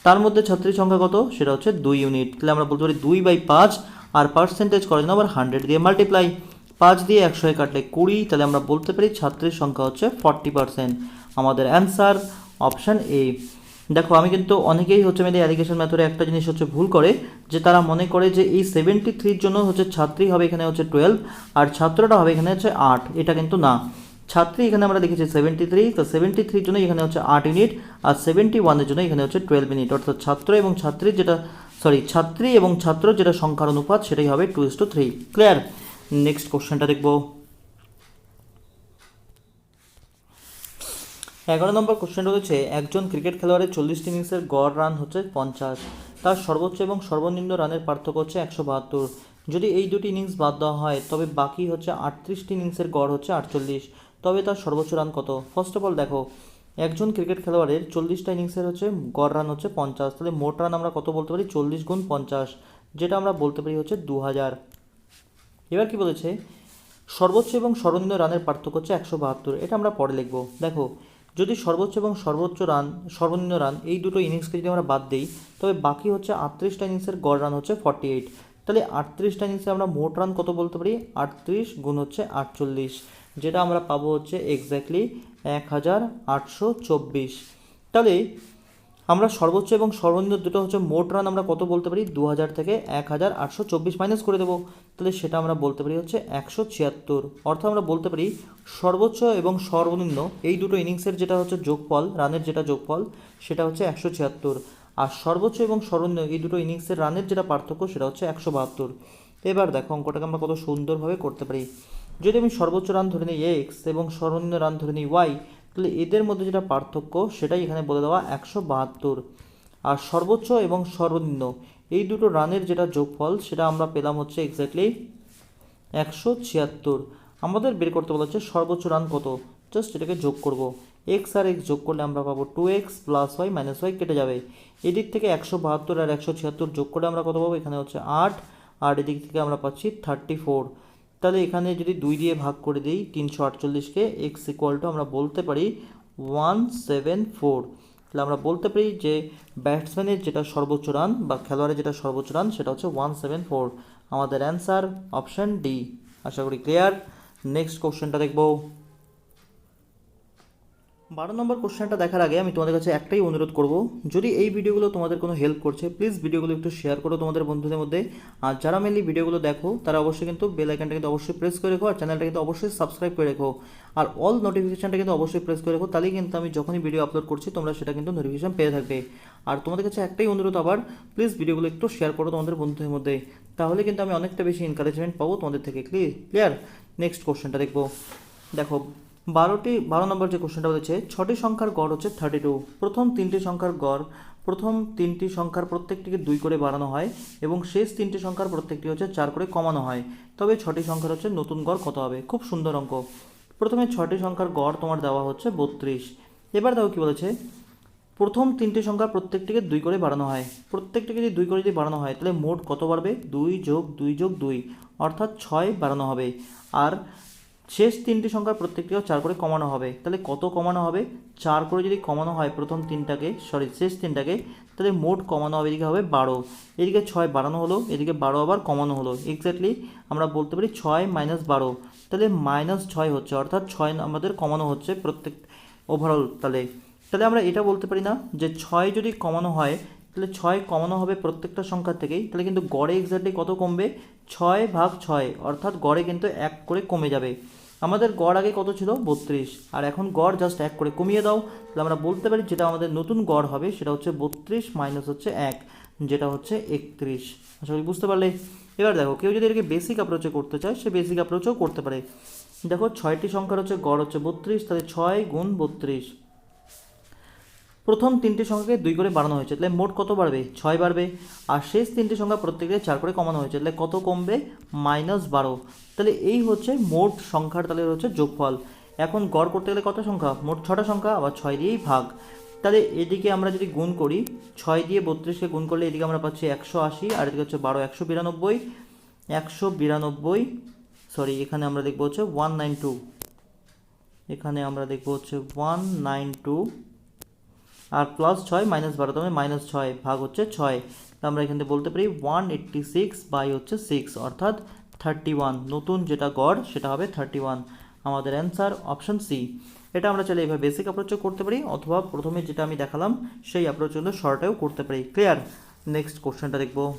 Speaker 1: তার মধ্যে ছাত্রীর সংখ্যা কত? সেটা হচ্ছে 2 ইউনিট। তাহলে আমরা বলতে পারি 2/5, আর পার্সেন্টেজ করার জন্য আবার 100 দিয়ে মাল্টিপ্লাই, 5 দিয়ে 100 কাটলে 20। তাহলে আমরা বলতে পারি ছাত্রীর সংখ্যা হচ্ছে 40%। আমাদের অ্যান্সার অপশান এ। দেখো আমি কিন্তু অনেকেই হচ্ছে মেয়েদের অ্যালিগেশন মেথডে একটা জিনিস হচ্ছে ভুল করে, যে তারা মনে করে যে এই 73-র জন্য হচ্ছে ছাত্রী হবে এখানে হচ্ছে 12 আর ছাত্রটা হবে এখানে হচ্ছে 8। এটা কিন্তু না। ছাত্রী এখানে আমরা লিখেছি 73, তো 73 জন্য এখানে হচ্ছে 8 ইউনিট, আর 71 জন্য এখানে হচ্ছে 12 ইউনিট, অর্থাৎ ছাত্র এবং ছাত্রী ছাত্র যেটা সংখ্যার অনুপাত সেটাই হবে 2:3। ক্লিয়ার? নেক্সট কোশ্চেনটা দেখবো। 11 নম্বর কোশ্চেনটা হচ্ছে একজন ক্রিকেট খেলোয়াড়ের 40 ইনিংসের গড় রান হচ্ছে 50, তার সর্বোচ্চ এবং সর্বনিম্ন রানের পার্থক্য হচ্ছে 172। যদি এই দুটি ইনিংস বাদ দেওয়া হয় তবে বাকি হচ্ছে 38টি ইনিংসের গড় হচ্ছে 48, তবে তার সর্বোচ্চ রান কত? ফার্স্ট অফ অল দেখো, একজন ক্রিকেট খেলোয়াড়ের 40টা ইনিংসের হচ্ছে গড় রান হচ্ছে 50, তাহলে মোট রান আমরা কত বলতে পারি? 40 গুণ 50, যেটা আমরা বলতে পারি হচ্ছে 2000। এবার কি বলেছে? সর্বোচ্চ এবং সর্বনিম্ন রানের পার্থক্য হচ্ছে 172, এটা আমরা পরে লিখব। দেখো, যদি সর্বোচ্চ এবং সর্বনিম্ন রান এই দুটো ইনিংসকে যদি আমরা বাদ দিই তবে বাকি হচ্ছে 38টা ইনিংসের গড় রান হচ্ছে 48, তাহলে 38টা ইনিংসে আমরা মোট রান কত বলতে পারি? 38 গুণ হচ্ছে 48, যেটা আমরা পাবো হচ্ছে এক্স্যাক্টলি 1824। তাহলে আমরা সর্বোচ্চ এবং সর্বনিম্ন দুটো হচ্ছে মোট রান আমরা কত বলতে পারি? 2000 থেকে 1824 মাইনাস করে দেবো, তাহলে সেটা আমরা বলতে পারি হচ্ছে 176। অর্থাৎ আমরা বলতে পারি সর্বোচ্চ এবং সর্বনিম্ন এই দুটো ইনিংসের যেটা হচ্ছে যোগফল, রানের যেটা যোগফল সেটা হচ্ছে 176, আর সর্বোচ্চ এবং সর্বনিম্ন এই দুটো ইনিংসের রানের যেটা পার্থক্য সেটা হচ্ছে 172। এবার দেখো অঙ্কটাকে আমরা কত সুন্দরভাবে করতে পারি। যদি আমি সর্বোচ্চ রান ধরে নিই এক্স এবং সর্বনিম্ন রান ধরে নিই ওয়াই, তাহলে এদের মধ্যে যেটা পার্থক্য সেটাই এখানে বলে দেওয়া 172, আর সর্বোচ্চ এবং সর্বনিম্ন এই দুটো রানের যেটা যোগফল সেটা আমরা পেলাম হচ্ছে এক্স্যাক্টলি 176। আমাদের বের করতে বলা হচ্ছে সর্বোচ্চ রান কত, জাস্ট এটাকে যোগ করব, এক্স আর এক্স যোগ করলে আমরা পাবো 2x plus Y minus Y কেটে যাবে। এদিক থেকে 172 আর 176 যোগ করে আমরা কত পাবো? এখানে হচ্ছে 8, আর এদিক থেকে আমরা পাচ্ছি 34। তাহলে এখানে যদি 2 দিয়ে ভাগ করে দিই 348কে, এক্স ইকুয়াল টু আমরা বলতে পারি 174। তাহলে আমরা বলতে পারি যে ব্যাটসম্যানের যেটা সর্বোচ্চ রান বা খেলোয়াড়ের যেটা সর্বোচ্চ রান সেটা হচ্ছে 174। আমাদের অ্যান্সার অপশান ডি। আশা করি ক্লিয়ার। নেক্সট কোশ্চেনটা দেখব। 12 নম্বর কোশ্চেনটা দেখার আগে আমি তোমাদের কাছে একটাই অনুরোধ করব, যদি এই ভিডিওগুলো তোমাদের কোনো হেল্প করছে প্লিজ ভিডিওগুলো একটু শেয়ার করো তোমাদের বন্ধুদের মধ্যে, আর যারা মেনলি ভিডিওগুলো দেখো তারা অবশ্যই কিন্তু বেল আইকনটা কিন্তু অবশ্যই প্রেস করে রেখো, আর চ্যানেলটা কিন্তু অবশ্যই সাবস্ক্রাইব করে রেখো, আর অল নোটিফিকেশনটা কিন্তু অবশ্যই প্রেস করে রেখো, তাহলেই কিন্তু আমি যখনই ভিডিও আপলোড করছি তোমরা সেটা কিন্তু নোটিফিকেশন পেয়ে থাকবে। আর তোমাদের কাছে একটাই অনুরোধ আবার, প্লিজ ভিডিওগুলো একটু শেয়ার করো তোমাদের বন্ধুদের মধ্যে, তাহলে কিন্তু আমি অনেকটা বেশি এনকারেজমেন্ট পাবো তোমাদের থেকে। ক্লিয়ার? নেক্সট কোশ্চেনটা দেখবো। দেখো 12 নম্বর যে কোশ্চেনটা বলেছে 6টি সংখ্যার গড় হচ্ছে 32। প্রথম 3টি সংখ্যার গড়, প্রথম 3টি সংখ্যার প্রত্যেকটিকে 2 করে বাড়ানো হয় এবং শেষ 3টি সংখ্যার প্রত্যেকটি হচ্ছে 4 করে কমানো হয়, তবে 6টি সংখ্যার হচ্ছে নতুন গড় কত হবে? খুব সুন্দর অঙ্ক। প্রথমে 6টি সংখ্যার গড় তোমার দেওয়া হচ্ছে 32। এবার দেখো কি বলেছে, প্রথম 3টি সংখ্যা প্রত্যেকটিকে 2 করে বাড়ানো হয়, প্রত্যেকটিকে যদি 2 করে যদি বাড়ানো হয় তাহলে মোট কত বাড়বে? 2 যোগ 2 যোগ 2, অর্থাৎ 6 বাড়ানো হবে। আর শেষ 3টি সংখ্যার প্রত্যেকটিও 4 করে কমানো হবে, তাহলে কত কমানো হবে? 4 করে যদি কমানো হয় প্রথম শেষ 3টাকে, তাহলে মোট কমানো হবে এদিকে হবে 12, এদিকে 6 বাড়ানো হলো, এদিকে 12 আবার কমানো হলো, এক্স্যাক্টলি আমরা বলতে পারি 6 মাইনাস 12, তাহলে -6 হচ্ছে, অর্থাৎ 6 আমাদের কমানো হচ্ছে প্রত্যেক ওভারঅল। তাহলে আমরা এটা বলতে পারি না যে 6 যদি কমানো হয় তাহলে 6 কমানো হবে প্রত্যেকটা সংখ্যার থেকেই, তাহলে কিন্তু গড়ে এক্স্যাক্টলি কত কমবে? 6/6, অর্থাৎ গড়ে কিন্তু 1 করে কমে যাবে। আমাদের গড় আগে কত ছিল? 32, আর এখন গড় জাস্ট 1 করে কমিয়ে দাও, তাহলে আমরা বলতে পারি যেটা আমাদের নতুন গড় হবে সেটা হচ্ছে 32 মাইনাস হচ্ছে 1, যেটা হচ্ছে 31। আশা করি বুঝতে পারলে। এবার দেখো, কেউ যদি এটাকে বেসিক অ্যাপ্রোচে করতে চায় সে বেসিক অ্যাপ্রোচেও করতে পারে। দেখো 6টি সংখ্যার হচ্ছে গড় হচ্ছে 32, তাহলে 6 গুণ 32, প্রথম 3টি সংখ্যাকে 2 করে বাড়ানো হয়েছে, তাহলে মোট কত বাড়বে? 6 বাড়বে। আর শেষ 3টি সংখ্যা প্রত্যেককে 4 করে কমানো হয়েছে, তাহলে কত কমবে? -12। তাহলে এই হচ্ছে মোট সংখ্যার তাহলে হচ্ছে যোগফল। এখন গড় করতে গেলে কত সংখ্যা? মোট 6টা সংখ্যা, আবার 6 দিয়েই ভাগ। তাহলে এদিকে আমরা যদি গুণ করি, 6 দিয়ে 32কে গুণ করলে এদিকে আমরা পাচ্ছি 180, আর এদিকে হচ্ছে 12, 192, সরি এখানে আমরা দেখবো হচ্ছে 192, এখানে আমরা দেখবো হচ্ছে 192, আর +6 -12, তবে -6 ভাগ হচ্ছে 6, তো আমরা এখান থেকে বলতে পারি 186 বাই হচ্ছে 6, অর্থাৎ 31। নতুন যেটা গড় সেটা হবে 31। আমাদের অ্যান্সার অপশন সি। এটা আমরা চাইলে এভাবে বেসিক অ্যাপ্রোচও করতে পারি, অথবা প্রথমে যেটা আমি দেখালাম সেই অ্যাপ্রোচ হলো শর্টেও করতে পারি। ক্লিয়ার? নেক্সট কোশ্চেনটা দেখবো। 13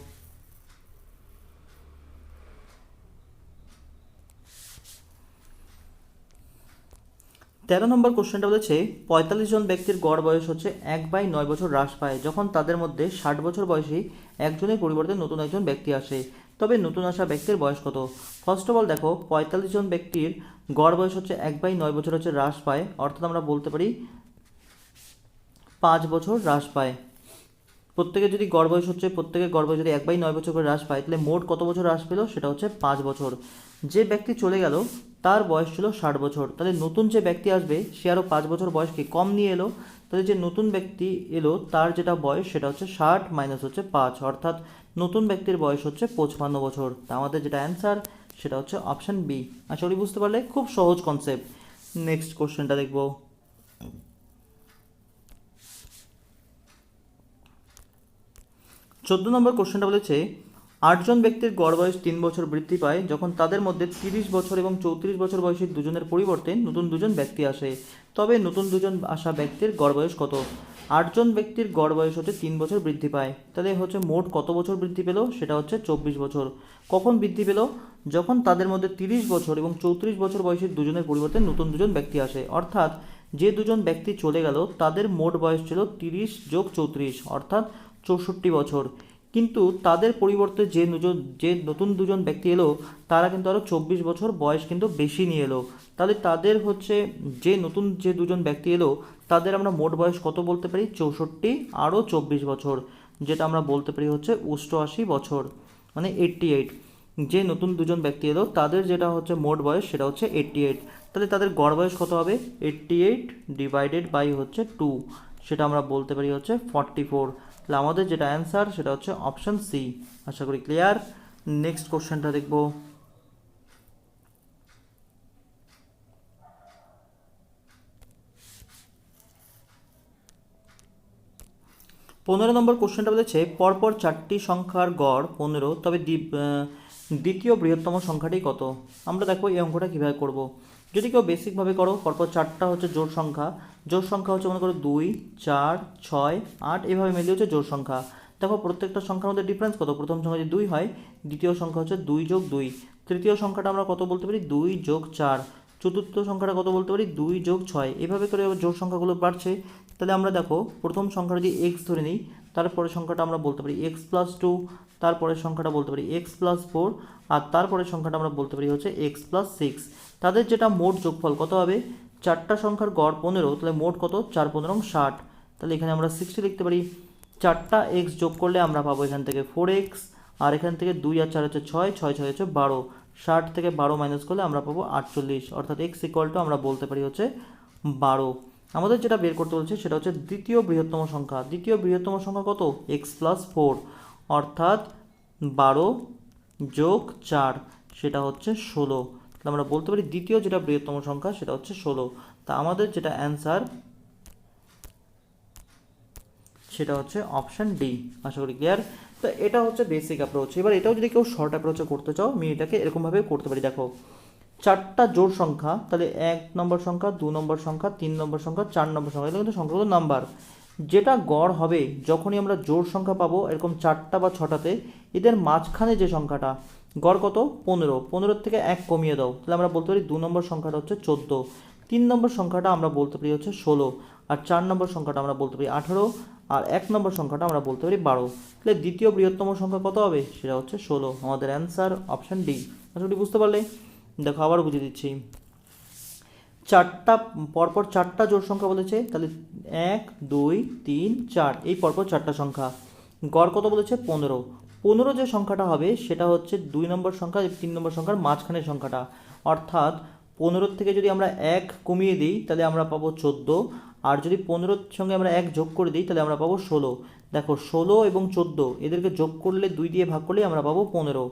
Speaker 1: 13 নম্বর কোশ্চেনটা বলেছে 45 জন ব্যক্তির গড় বয়স হচ্ছে 1/9 বছর হ্রাস পায় যখন তাদের মধ্যে 60 বছর বয়সী একজনের পরিবর্তে নতুন একজন ব্যক্তি আসে, তবে নতুন আসা ব্যক্তির বয়স কত? ফার্স্ট অফ অল দেখো 45 জন ব্যক্তির গড় বয়স হচ্ছে 1/9 বছর হচ্ছে হ্রাস পায়, অর্থাৎ আমরা বলতে পারি 5 বছর হ্রাস পায়। প্রত্যেকের যদি গড় বয়স হচ্ছে প্রত্যেকের গড় বয়স যদি 1/9 বছর করে হ্রাস পায়, তাহলে মোট কত বছর হ্রাস পেল? সেটা হচ্ছে 5 বছর। যে ব্যক্তি চলে গেল তার বয়স ছিল 60 বছর, তাহলে নতুন যে ব্যক্তি আসবে সে আরও 5 বছর বয়সকে কম নিয়ে এলো, তাহলে যে নতুন ব্যক্তি এলো তার যেটা বয়স সেটা হচ্ছে 60 মাইনাস হচ্ছে 5, অর্থাৎ নতুন ব্যক্তির বয়স হচ্ছে 55 বছর। তা আমাদের যেটা অ্যান্সার সেটা হচ্ছে অপশান বি। আশা করি বুঝতে পারলে, খুব সহজ কনসেপ্ট। নেক্সট কোশ্চেনটা দেখবো। 14 নম্বর কোশ্চেনটা বলেছে 8 জন ব্যক্তির গড় বয়স 3 বছর বৃদ্ধি পায় যখন তাদের মধ্যে 30 বছর এবং 34 বছর বয়সী দুজনের পরিবর্তে নতুন দুজন ব্যক্তি আসে, তবে নতুন দুজন আসা ব্যক্তির গড় বয়স কত? 8 জন ব্যক্তির গড় বয়স হচ্ছে 3 বছর বৃদ্ধি পায়, তাহলে হচ্ছে মোট কত বছর বৃদ্ধি পেল? সেটা হচ্ছে 24 বছর। কখন বৃদ্ধি পেল? যখন তাদের মধ্যে 30 বছর এবং 34 বছর বয়সী দুজনের পরিবর্তে নতুন দুজন ব্যক্তি আসে, অর্থাৎ যে দুজন ব্যক্তি চলে গেল তাদের মোট বয়স ছিল 30 যোগ 34, অর্থাৎ 64 বছর। কিন্তু তাদের পরিবর্তে যে নতুন দুজন ব্যক্তি এলো তারা কিন্তু আরও 24 বছর বয়স কিন্তু বেশি নিয়ে এলো, তাহলে তাদের হচ্ছে যে দুজন ব্যক্তি এলো তাদের আমরা মোট বয়স কত বলতে পারি? 64 আরও 24 বছর, যেটা আমরা বলতে পারি হচ্ছে 88 বছর, মানে 88। যে নতুন দুজন ব্যক্তি এলো তাদের যেটা হচ্ছে মোট বয়স সেটা হচ্ছে 88, তাহলে তাদের গড় বয়স কত হবে? 88 ডিভাইডেড বাই হচ্ছে 2, সেটা আমরা বলতে পারি হচ্ছে 44। তাহলে আমাদের যেটা অ্যান্সার সেটা হচ্ছে অপশান সি। আশা করি ক্লিয়ার। নেক্সট কোশ্চেনটা দেখব। 15 নম্বর কোশ্চেনটা বলেছে পরপর 4টি সংখ্যার গড় 15, তবে দ্বিতীয় বৃহত্তম সংখ্যাটি কত? আমরা দেখো এই অঙ্কটা কীভাবে করব। যদি কেউ বেসিকভাবে করো, পরপর 4টা হচ্ছে জোড় সংখ্যা হচ্ছে মনে করো 2, 4, 6, 8, এভাবে মিলিয়ে হচ্ছে জোড় সংখ্যা। দেখো প্রত্যেকটা সংখ্যার মধ্যে ডিফারেন্স কত? প্রথম সংখ্যা যদি 2 হয়, দ্বিতীয় সংখ্যা হচ্ছে 2 যোগ 2, তৃতীয় সংখ্যাটা আমরা কত বলতে পারি? 2 যোগ 4, চতুর্থ সংখ্যাটা কত বলতে পারি? 2 যোগ 6, এভাবে করে জোড় সংখ্যাগুলো বাড়ছে। তাহলে আমরা দেখো প্রথম সংখ্যাটা যদি এক্স ধরে নিই, তারপরের সংখ্যাটা আমরা বলতে পারি এক্স প্লাস 2, তারপরের সংখ্যাটা বলতে পারি এক্স প্লাস 4, আর তারপরের সংখ্যাটা আমরা বলতে পারি হচ্ছে এক্স প্লাস 6। তাদের যেটা মোট যোগফল কত হবে? 4টা সংখ্যার গড় 15, তাহলে মোট কত? 4 15 60, তাহলে এখানে আমরা 60 লিখতে পারি। 4টা এক্স যোগ করলে আমরা পাবো এখান থেকে 4x, আর এখান থেকে 2 আর 4 হচ্ছে 6, 6 6 হচ্ছে 12, 60 থেকে 12 মাইনাস করলে আমরা পাবো 48, অর্থাৎ এক্স ইকুয়াল টু আমরা বলতে পারি হচ্ছে 12। আমাদের যেটা বের করতে বলছে সেটা হচ্ছে দ্বিতীয় বৃহত্তম সংখ্যা। দ্বিতীয় বৃহত্তম সংখ্যা কত? এক্স প্লাস 4, অর্থাৎ 12 যোগ 4, সেটা হচ্ছে 16। তাহলে আমরা বলতে পারি দ্বিতীয় যেটা বৃহত্তম সংখ্যা সেটা হচ্ছে 16। তা আমাদের যেটা অ্যান্সার সেটা হচ্ছে অপশান ডি। আশা করি ক্লিয়ার। তো এটা হচ্ছে বেসিক অ্যাপ্রোচ। এবার এটাও যদি কেউ শর্ট অ্যাপ্রোচে করতে চাও, আমি এটাকে এরকমভাবে করতে পারি। দেখো 4টা জোড় সংখ্যা, তাহলে 1 নম্বর সংখ্যা, 2 নম্বর সংখ্যা, 3 নম্বর সংখ্যা, 4 নম্বর সংখ্যা, এগুলো কিন্তু সংখ্যাগুলো নাম্বার। যেটা গড় হবে যখনই আমরা জোড় সংখ্যা পাবো এরকম 4টা বা 6টাতে, এদের মাঝখানে যে সংখ্যাটা গড় কত? 15, 15 থেকে 1 কমিয়ে দাও, তাহলে আমরা বলতে পারি 2 নম্বর সংখ্যাটা হচ্ছে 14, 3 নম্বর সংখ্যাটা আমরা বলতে পারি হচ্ছে 16, আর 4 নম্বর সংখ্যাটা আমরা বলতে পারি 18, আর 1 নম্বর সংখ্যাটা আমরা বলতে পারি 12। তাহলে দ্বিতীয় বৃহত্তম সংখ্যা কত হবে? সেটা হচ্ছে 16। আমাদের অ্যান্সার অপশান ডি। আশা করি বুঝতে পারলে। দেখো আবার বুঝিয়ে দিচ্ছি। পরপর 4টা জোড় সংখ্যা বলেছে, তাহলে 1 2 3 4, এই পরপর 4টা সংখ্যা। গড় কত বলেছে? 15। 15 যে সংখ্যাটা হবে সেটা হচ্ছে 2 নম্বর সংখ্যা 3 নম্বর সংখ্যার মাঝখানের সংখ্যাটা, অর্থাৎ 15 থেকে যদি আমরা 1 কমিয়ে দিই তাহলে আমরা পাবো 14, আর যদি 15-র সঙ্গে আমরা 1 যোগ করে দিই তাহলে আমরা পাবো 16। দেখো 16 এবং 14 এদেরকে যোগ করলে 2 দিয়ে ভাগ করলেই আমরা পাবো 15।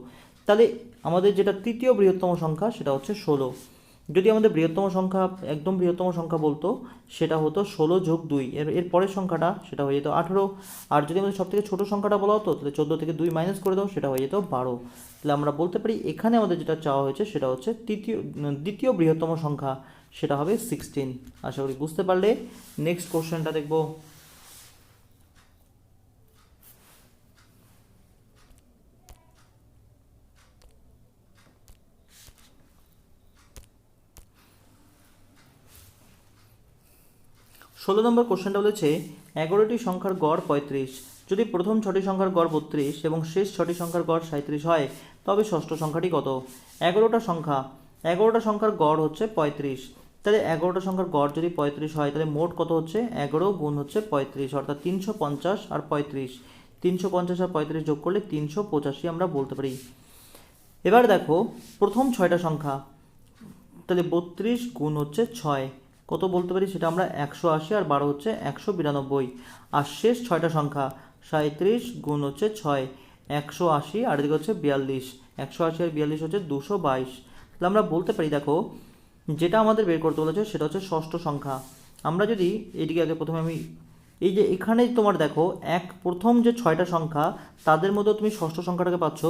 Speaker 1: তাহলে আমাদের যেটা তৃতীয় বৃহত্তম সংখ্যা সেটা হচ্ছে 16। যদি আমাদের বৃহত্তম সংখ্যা একদম বৃহত্তম সংখ্যা বলতো সেটা হতো 16 যোগ 2, এর পরের সংখ্যাটা সেটা হয়ে যেত 18, আর যদি আমাদের সব থেকে ছোটো সংখ্যাটা বলা হতো তাহলে 14 থেকে 2 মাইনাস করে দাও, সেটা হয়ে যেত 12। তাহলে আমরা বলতে পারি এখানে আমাদের যেটা চাওয়া হয়েছে সেটা হচ্ছে দ্বিতীয় বৃহত্তম সংখ্যা, সেটা হবে 16। আশা করি বুঝতে পারলে। নেক্সট কোশ্চেনটা দেখব। 16 নম্বর কোশ্চেনটা বলেছে 11টি সংখ্যার গড় 35, যদি প্রথম 6টি সংখ্যার গড় 32 এবং শেষ 6টি সংখ্যার গড় 37 হয় তবে ষষ্ঠ সংখ্যাটি কত? 11টা সংখ্যার গড় হচ্ছে 35, তাহলে 11টা সংখ্যার গড় যদি 35 হয় তাহলে মোট কত হচ্ছে? 11 গুণ হচ্ছে 35, অর্থাৎ 350 আর 35, 350 আর 35 যোগ করলে 385 আমরা বলতে পারি। এবার দেখো প্রথম 6টা সংখ্যা, তাহলে 32 গুণ হচ্ছে 6, কত বলতে পারি? সেটা আমরা 180 আর 12 হচ্ছে 192। আর শেষ 6টা সংখ্যা 37 গুণ হচ্ছে 6, 180 আর এদিকে হচ্ছে 42, 180 আর 42 হচ্ছে 222। তাহলে আমরা বলতে পারি দেখো যেটা আমাদের বের করতে বলেছে সেটা হচ্ছে ষষ্ঠ সংখ্যা। আমরা যদি এদিকে আগে প্রথমে আমি এই যে এখানে তোমার দেখো প্রথম যে 6টা সংখ্যা তাদের মধ্যেও তুমি ষষ্ঠ সংখ্যাটাকে পাচ্ছ,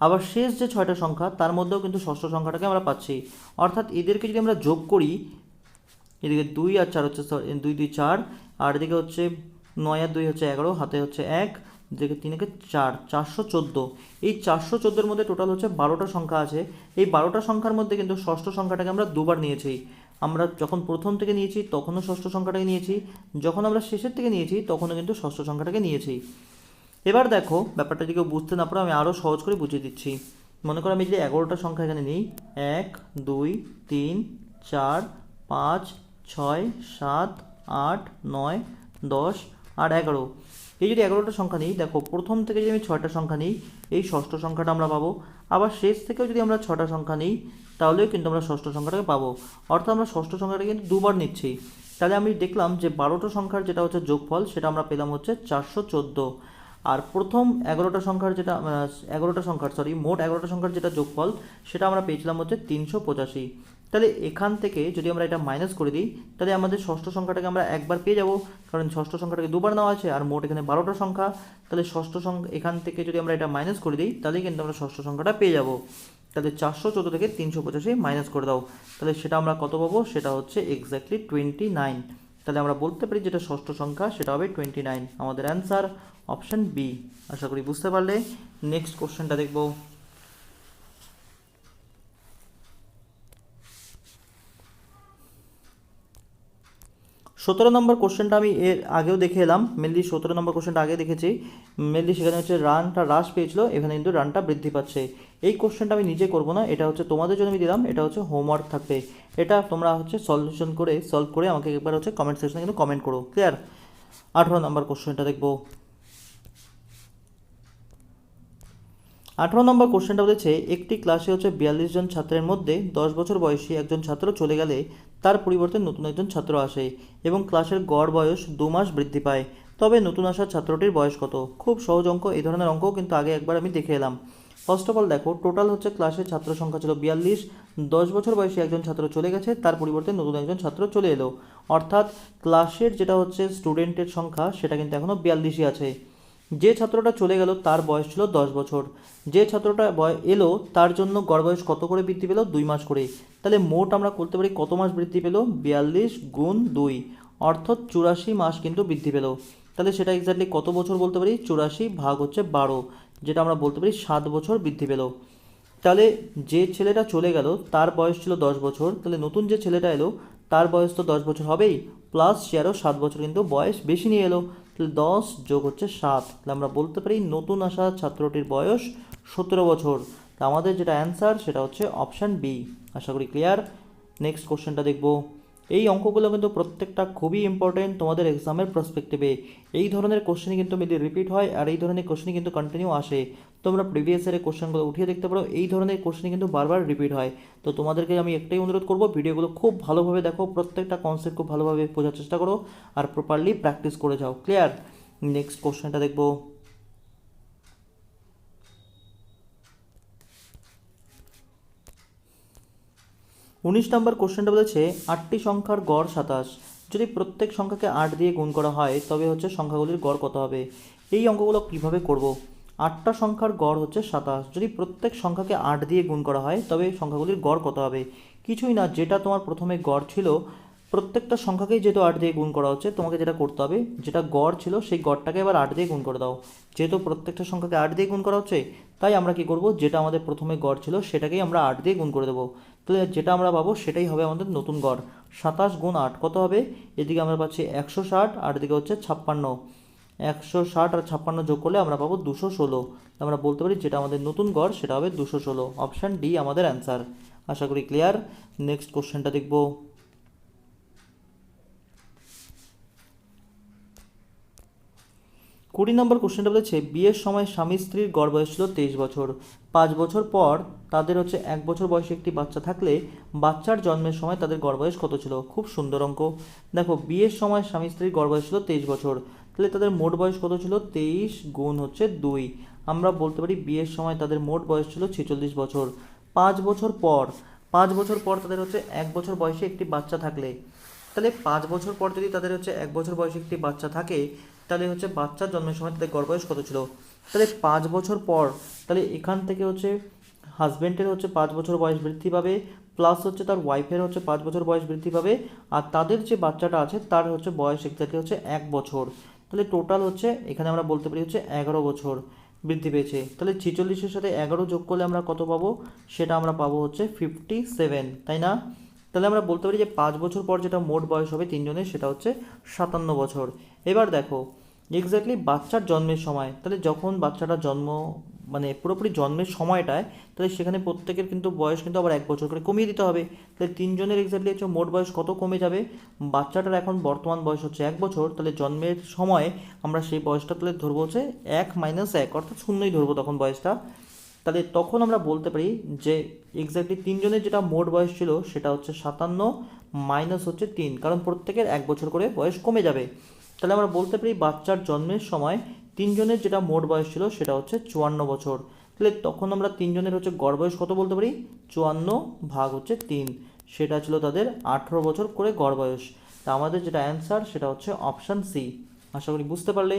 Speaker 1: আবার শেষ যে 6টা সংখ্যা তার মধ্যেও কিন্তু ষষ্ঠ সংখ্যাটাকে আমরা পাচ্ছি। অর্থাৎ এদেরকে যদি আমরা যোগ করি, এদিকে 2 আর 4 হচ্ছে 2 2 4, আর এদিকে হচ্ছে 9 আর 2 হচ্ছে 11, হাতে হচ্ছে 1, যেদিকে 3 কে 4, 414। এই 414-এর মধ্যে টোটাল হচ্ছে 12টা সংখ্যা আছে। এই 12টা সংখ্যার মধ্যে কিন্তু ষষ্ঠ সংখ্যাটাকে আমরা দুবার নিয়েছি। আমরা যখন প্রথম থেকে নিয়েছি তখনও ষষ্ঠ সংখ্যাটাকে নিয়েছি, যখন আমরা শেষের থেকে নিয়েছি তখনও কিন্তু ষষ্ঠ সংখ্যাটাকে নিয়েছি। এবার দেখো ব্যাপারটা যদি কেউ বুঝতে না পারো আমি আরও সহজ করে বুঝিয়ে দিচ্ছি। মনে করো আমি যে 11টা সংখ্যা এখানে নিই, 1 2 3 4 5 6 7 8 9 10 আর 11। এই যদি 11টা সংখ্যা নিই, দেখো প্রথম থেকে যদি আমি 6টা সংখ্যা নিই এই ষষ্ঠ সংখ্যাটা আমরা পাবো, আবার শেষ থেকেও যদি আমরা 6টা সংখ্যা নিই তাহলেও কিন্তু আমরা ষষ্ঠ সংখ্যাটাকে পাবো। অর্থাৎ আমরা ষষ্ঠ সংখ্যাটা কিন্তু দুবার নিচ্ছি। তাহলে আমি দেখলাম যে 12টা সংখ্যার যেটা হচ্ছে যোগফল সেটা আমরা পেলাম হচ্ছে 414, আর প্রথম 11টা সংখ্যার যেটা মোট 11টা সংখ্যার যেটা যোগফল সেটা আমরা পেয়েছিলাম হচ্ছে 385। তাহলে এখান থেকে যদি আমরা এটা মাইনাস করে দিই তাহলে আমাদের ষষ্ঠ সংখ্যাটাকে আমরা একবার পেয়ে যাব, কারণ ষষ্ঠ সংখ্যাটাকে দুবার নেওয়া আছে আর মোট এখানে 12টা সংখ্যা। তাহলে ষষ্ঠ সংখ্যা এখান থেকে যদি আমরা এটা মাইনাস করে দিই তাহলেই কিন্তু আমরা ষষ্ঠ সংখ্যাটা পেয়ে যাব। তাহলে 414 থেকে 385 মাইনাস করে দাও, তাহলে সেটা আমরা কত পাবো? সেটা হচ্ছে এক্স্যাক্টলি 29। তাহলে আমরা বলতে পারি যেটা ষষ্ঠ সংখ্যা সেটা হবে 29। আমাদের অ্যান্সার অপশান বি। আশা করি বুঝতে পারলে। নেক্সট কোশ্চেনটা দেখব। 17 নম্বর কোশ্চেনটা আমি এর আগেও দেখে এলাম, মেনলি 17 নম্বর কোশ্চেনটা আগে দেখেছি। মেনলি সেখানে হচ্ছে রানটা হ্রাস পেয়েছিল, এখানে কিন্তু রানটা বৃদ্ধি পাচ্ছে। এই কোশ্চেনটা আমি নিজে করব না, এটা হচ্ছে তোমাদের জন্য আমি দিলাম, এটা হচ্ছে হোমওয়ার্ক থাকবে। এটা তোমরা হচ্ছে সলভ করে আমাকে একবার হচ্ছে কমেন্ট সেকশনে কিন্তু কমেন্ট করো। ক্লিয়ার? 18 নম্বর কোশ্চেনটা দেখব। 18 নম্বর কোশ্চেনটা বলেছে একটি ক্লাসে হচ্ছে 42 জন ছাত্রের মধ্যে 10 বছর বয়সী একজন ছাত্র চলে গেলে তার পরিবর্তে নতুন একজন ছাত্র আসে এবং ক্লাসের গড় বয়স 2 মাস বৃদ্ধি পায়, তবে নতুন আসা ছাত্রটির বয়স কত? খুব সহজ অঙ্ক, এই ধরনের অঙ্কও কিন্তু আগে একবার আমি দেখে এলাম। ফার্স্ট অফ অল দেখো টোটাল হচ্ছে ক্লাসের ছাত্র সংখ্যা ছিল 42, 10 বছর বয়সী একজন ছাত্র চলে গেছে, তার পরিবর্তে নতুন একজন ছাত্র চলে এলো, অর্থাৎ ক্লাসের যেটা হচ্ছে স্টুডেন্টের সংখ্যা সেটা কিন্তু এখনও 42ই আছে। যে ছাত্রটা চলে গেল তার বয়স ছিল 10 বছর, যে ছাত্রটা এলো তার জন্য গড় বয়স কত করে বৃদ্ধি পেল? 2 মাস করে। তাহলে মোট আমরা করতে পারি কত মাস বৃদ্ধি পেল? 42 গুণ 2, অর্থাৎ 84 মাস কিন্তু বৃদ্ধি পেল। তাহলে সেটা এক্স্যাক্টলি কত বছর বলতে পারি? 84 ভাগ হচ্ছে 12, যেটা আমরা বলতে পারি 7 বছর বৃদ্ধি পেল। তাহলে যে ছেলেটা চলে গেল তার বয়স ছিল 10 বছর, তাহলে নতুন যে ছেলেটা এলো তার বয়স তো 10 বছর হবেই, প্লাস সে আরও 7 বছর কিন্তু বয়স বেশি নিয়ে এলো, তাহলে 10 যোগ হচ্ছে 7। তাহলে আমরা বলতে পারি নতুন আসা ছাত্রটির বয়স 17 বছর। তা আমাদের যেটা অ্যান্সার সেটা হচ্ছে অপশান বি। আশা করি ক্লিয়ার। নেক্সট কোশ্চেনটা দেখব। এই অঙ্কগুলো কিন্তু প্রত্যেকটা খুবই ইম্পর্টেন্ট তোমাদের এক্সামের পার্সপেক্টিভে। এই ধরনের কোশ্চেনই কিন্তু মেনলি রিপিট হয় আর এই ধরনের কোশ্চেনই কিন্তু কন্টিনিউ আসে। তোমরা প্রিভিয়াস ইয়ারের কোশ্চেনগুলো উঠিয়ে দেখতে পারো, এই ধরনের কোশ্চেনই কিন্তু বারবার রিপিট হয়। তো তোমাদেরকে আমি একটাই অনুরোধ করব, ভিডিওগুলো খুব ভালোভাবে দেখো, প্রত্যেকটা কনসেপ্ট খুব ভালোভাবে বোঝার চেষ্টা করো আর প্রপারলি প্র্যাকটিস করে যাও। ক্লিয়ার? নেক্সট কোশ্চেনটা দেখব। 19 নম্বর কোশ্চেনটা বলেছে 8টি সংখ্যার গড় 27, যদি প্রত্যেক সংখ্যাকে 8 দিয়ে গুণ করা হয় তবে হচ্ছে সংখ্যাগুলির গড় কত হবে? এই অঙ্কগুলো কিভাবে করব? 8টা সংখ্যার গড় হচ্ছে 27, যদি প্রত্যেক সংখ্যাকে 8 দিয়ে গুণ করা হয় তবে সংখ্যাগুলির গড় কত হবে? কিছুই না, যেটা তোমার প্রথমে গড় ছিল প্রত্যেকটা সংখ্যাকেই যেহেতু 8 দিয়ে গুণ করা হচ্ছে, তোমাকে যেটা করতে হবে যেটা গড় ছিল সেই গড়টাকে এবার 8 দিয়ে গুণ করে দাও। যেহেতু প্রত্যেকটা সংখ্যাকে 8 দিয়ে গুণ করা হচ্ছে তাই আমরা কি করব, যেটা আমাদের প্রথমে গড় ছিল সেটাকেই আমরা 8 দিয়ে গুণ করে দেবো। তাহলে যেটা আমরা পাবো সেটাই হবে আমাদের নতুন গড়। 27 গুণ 8 কত হবে? এদিকে আমরা পাচ্ছি 160 আর এদিকে হচ্ছে 56। 160 আর 56 যোগ করলে আমরা পাবো 216। আমরা বলতে পারি যেটা আমাদের নতুন গড় সেটা হবে 216। অপশান ডি আমাদের অ্যান্সার। আশা করি ক্লিয়ার। নেক্সট কোশ্চেনটা দেখব। 20 নম্বর কোশ্চেনটা বলেছে বিয়ের সময় স্বামী স্ত্রীর গড় বয়স ছিল 23 বছর। 5 বছর পর তাদের হচ্ছে 1 বছর বয়সে একটি বাচ্চা থাকলে বাচ্চার জন্মের সময় তাদের গড় বয়স কত ছিল? খুব সুন্দর অঙ্ক। দেখো, বিয়ের সময় স্বামী স্ত্রীর গড় বয়স ছিল 23 বছর, তাহলে তাদের মোট বয়স কত ছিল? 23 গুণ হচ্ছে 2। আমরা বলতে পারি বিয়ের সময় তাদের মোট বয়স ছিল 46 বছর। 5 বছর পর 5 বছর পর তাদের হচ্ছে 1 বছর বয়সে একটি বাচ্চা থাকলে, তাহলে 5 বছর পর যদি তাদের হচ্ছে 1 বছর বয়সে একটি বাচ্চা থাকে, তাহলে হচ্ছে বাচ্চার জন্মের সময় তাদের গড় বয়স কত ছিল? তাহলে 5 বছর পর, তাহলে এখান থেকে হচ্ছে হাজব্যান্ডের হচ্ছে 5 বছর বয়স বৃদ্ধি পাবে, প্লাস হচ্ছে তার ওয়াইফের হচ্ছে 5 বছর বয়স বৃদ্ধি পাবে, আর তাদের যে বাচ্চাটা আছে তার হচ্ছে বয়স এক্স্যাক্টলি হচ্ছে 1 বছর। তাহলে টোটাল হচ্ছে এখানে আমরা বলতে পারি হচ্ছে 11 বছর বৃদ্ধি পেয়েছে। তাহলে 46-এর সাথে 11 যোগ করলে আমরা কত পাবো? সেটা আমরা পাবো হচ্ছে 57, তাই না? তাহলে আমরা বলতে পারি যে 5 বছর পর যেটা মোট বয়স হবে তিনজনের সেটা হচ্ছে 57 বছর। এবার দেখো এক্স্যাক্টলি বাচ্চার জন্মের সময়, তাহলে যখন বাচ্চাটা জন্ম মানে পুরোপুরি জন্মের সময়টায়, তাহলে সেখানে প্রত্যেকের কিন্তু বয়স কিন্তু আবার 1 বছর করে কমিয়ে দিতে হবে। তাহলে তিনজনের এক্স্যাক্টলি হচ্ছে মোট বয়স কত কমে যাবে? বাচ্চাটার এখন বর্তমান বয়স হচ্ছে 1 বছর, তাহলে জন্মের সময় আমরা সেই বয়সটা তাহলে ধরবো হচ্ছে 1 - 1, অর্থাৎ শূন্যই ধরবো তখন বয়সটা। তাহলে তখন আমরা বলতে পারি যে এক্স্যাক্টলি তিনজনের যেটা মোট বয়স ছিল সেটা হচ্ছে 57 মাইনাস হচ্ছে 3, কারণ প্রত্যেকের 1 বছর করে বয়স কমে যাবে। তাহলে আমরা বলতে পারি বাচ্চার জন্মের সময় তিনজনের যেটা মোট বয়স ছিল সেটা হচ্ছে 54 বছর। তাহলে তখন আমরা তিনজনের হচ্ছে গড় বয়স কত বলতে পারি? 54 ভাগ হচ্ছে 3, সেটা ছিল তাদের 18 বছর করে গড় বয়স। তা আমাদের যেটা অ্যান্সার সেটা হচ্ছে অপশান সি। আশা করি বুঝতে পারলে।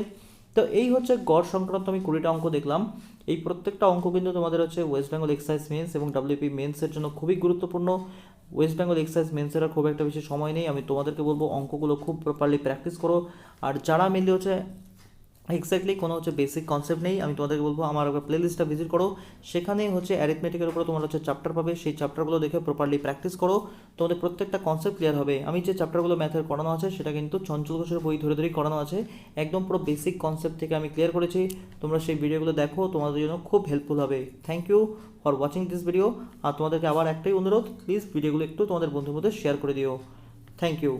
Speaker 1: তো এই হচ্ছে গড় সংক্রান্ত আমি 20টা অঙ্ক দেখলাম। এই প্রত্যেকটা অঙ্ক কিন্তু তোমাদের হচ্ছে ওয়েস্ট বেঙ্গল এক্সারসাইজ মেন্স এবং ডাব্লিউপি মেন্সের জন্য খুবই গুরুত্বপূর্ণ। ওয়েস্ট বেঙ্গল এক্সারসাইজ মেন্সের আর খুব একটা বেশি সময় নেই, আমি তোমাদেরকে বলবো অঙ্কগুলো খুব প্রপারলি প্র্যাকটিস করো। আর যারা মেনলি হচ্ছে এক্স্যাক্টলি কোনো হচ্ছে বেসিক কনসেপ্ট নেই, আমি তোমাদেরকে বলবো আমার প্লে লিস্টটা ভিজিট করো, সেখানে হচ্ছে অ্যারিথমেটিকের উপরে তোমার হচ্ছে চ্যাপ্টার পাবে, সেই চ্যাপ্টারগুলো দেখে প্রপারলি প্র্যাকটিস করো, তোমাদের প্রত্যেকটা কনসেপ্ট ক্লিয়ার হবে। আমি যে চ্যাপ্টারগুলো ম্যাথের করানো আছে সেটা কিন্তু চঞ্চল ঘোষের বই ধরে ধরেই করানো আছে, একদম পুরো বেসিক কনসেপ্ট থেকে আমি ক্লিয়ার করেছি। তোমরা সেই ভিডিওগুলো দেখো, তোমাদের জন্য খুব হেল্পফুল হবে। Thank you for watching this video. আর তোমাদেরকে আবার একটাই অনুরোধ, প্লিজ ভিডিওগুলো একটু তোমাদের বন্ধুর মধ্যে শেয়ার করে দিও। Thank you.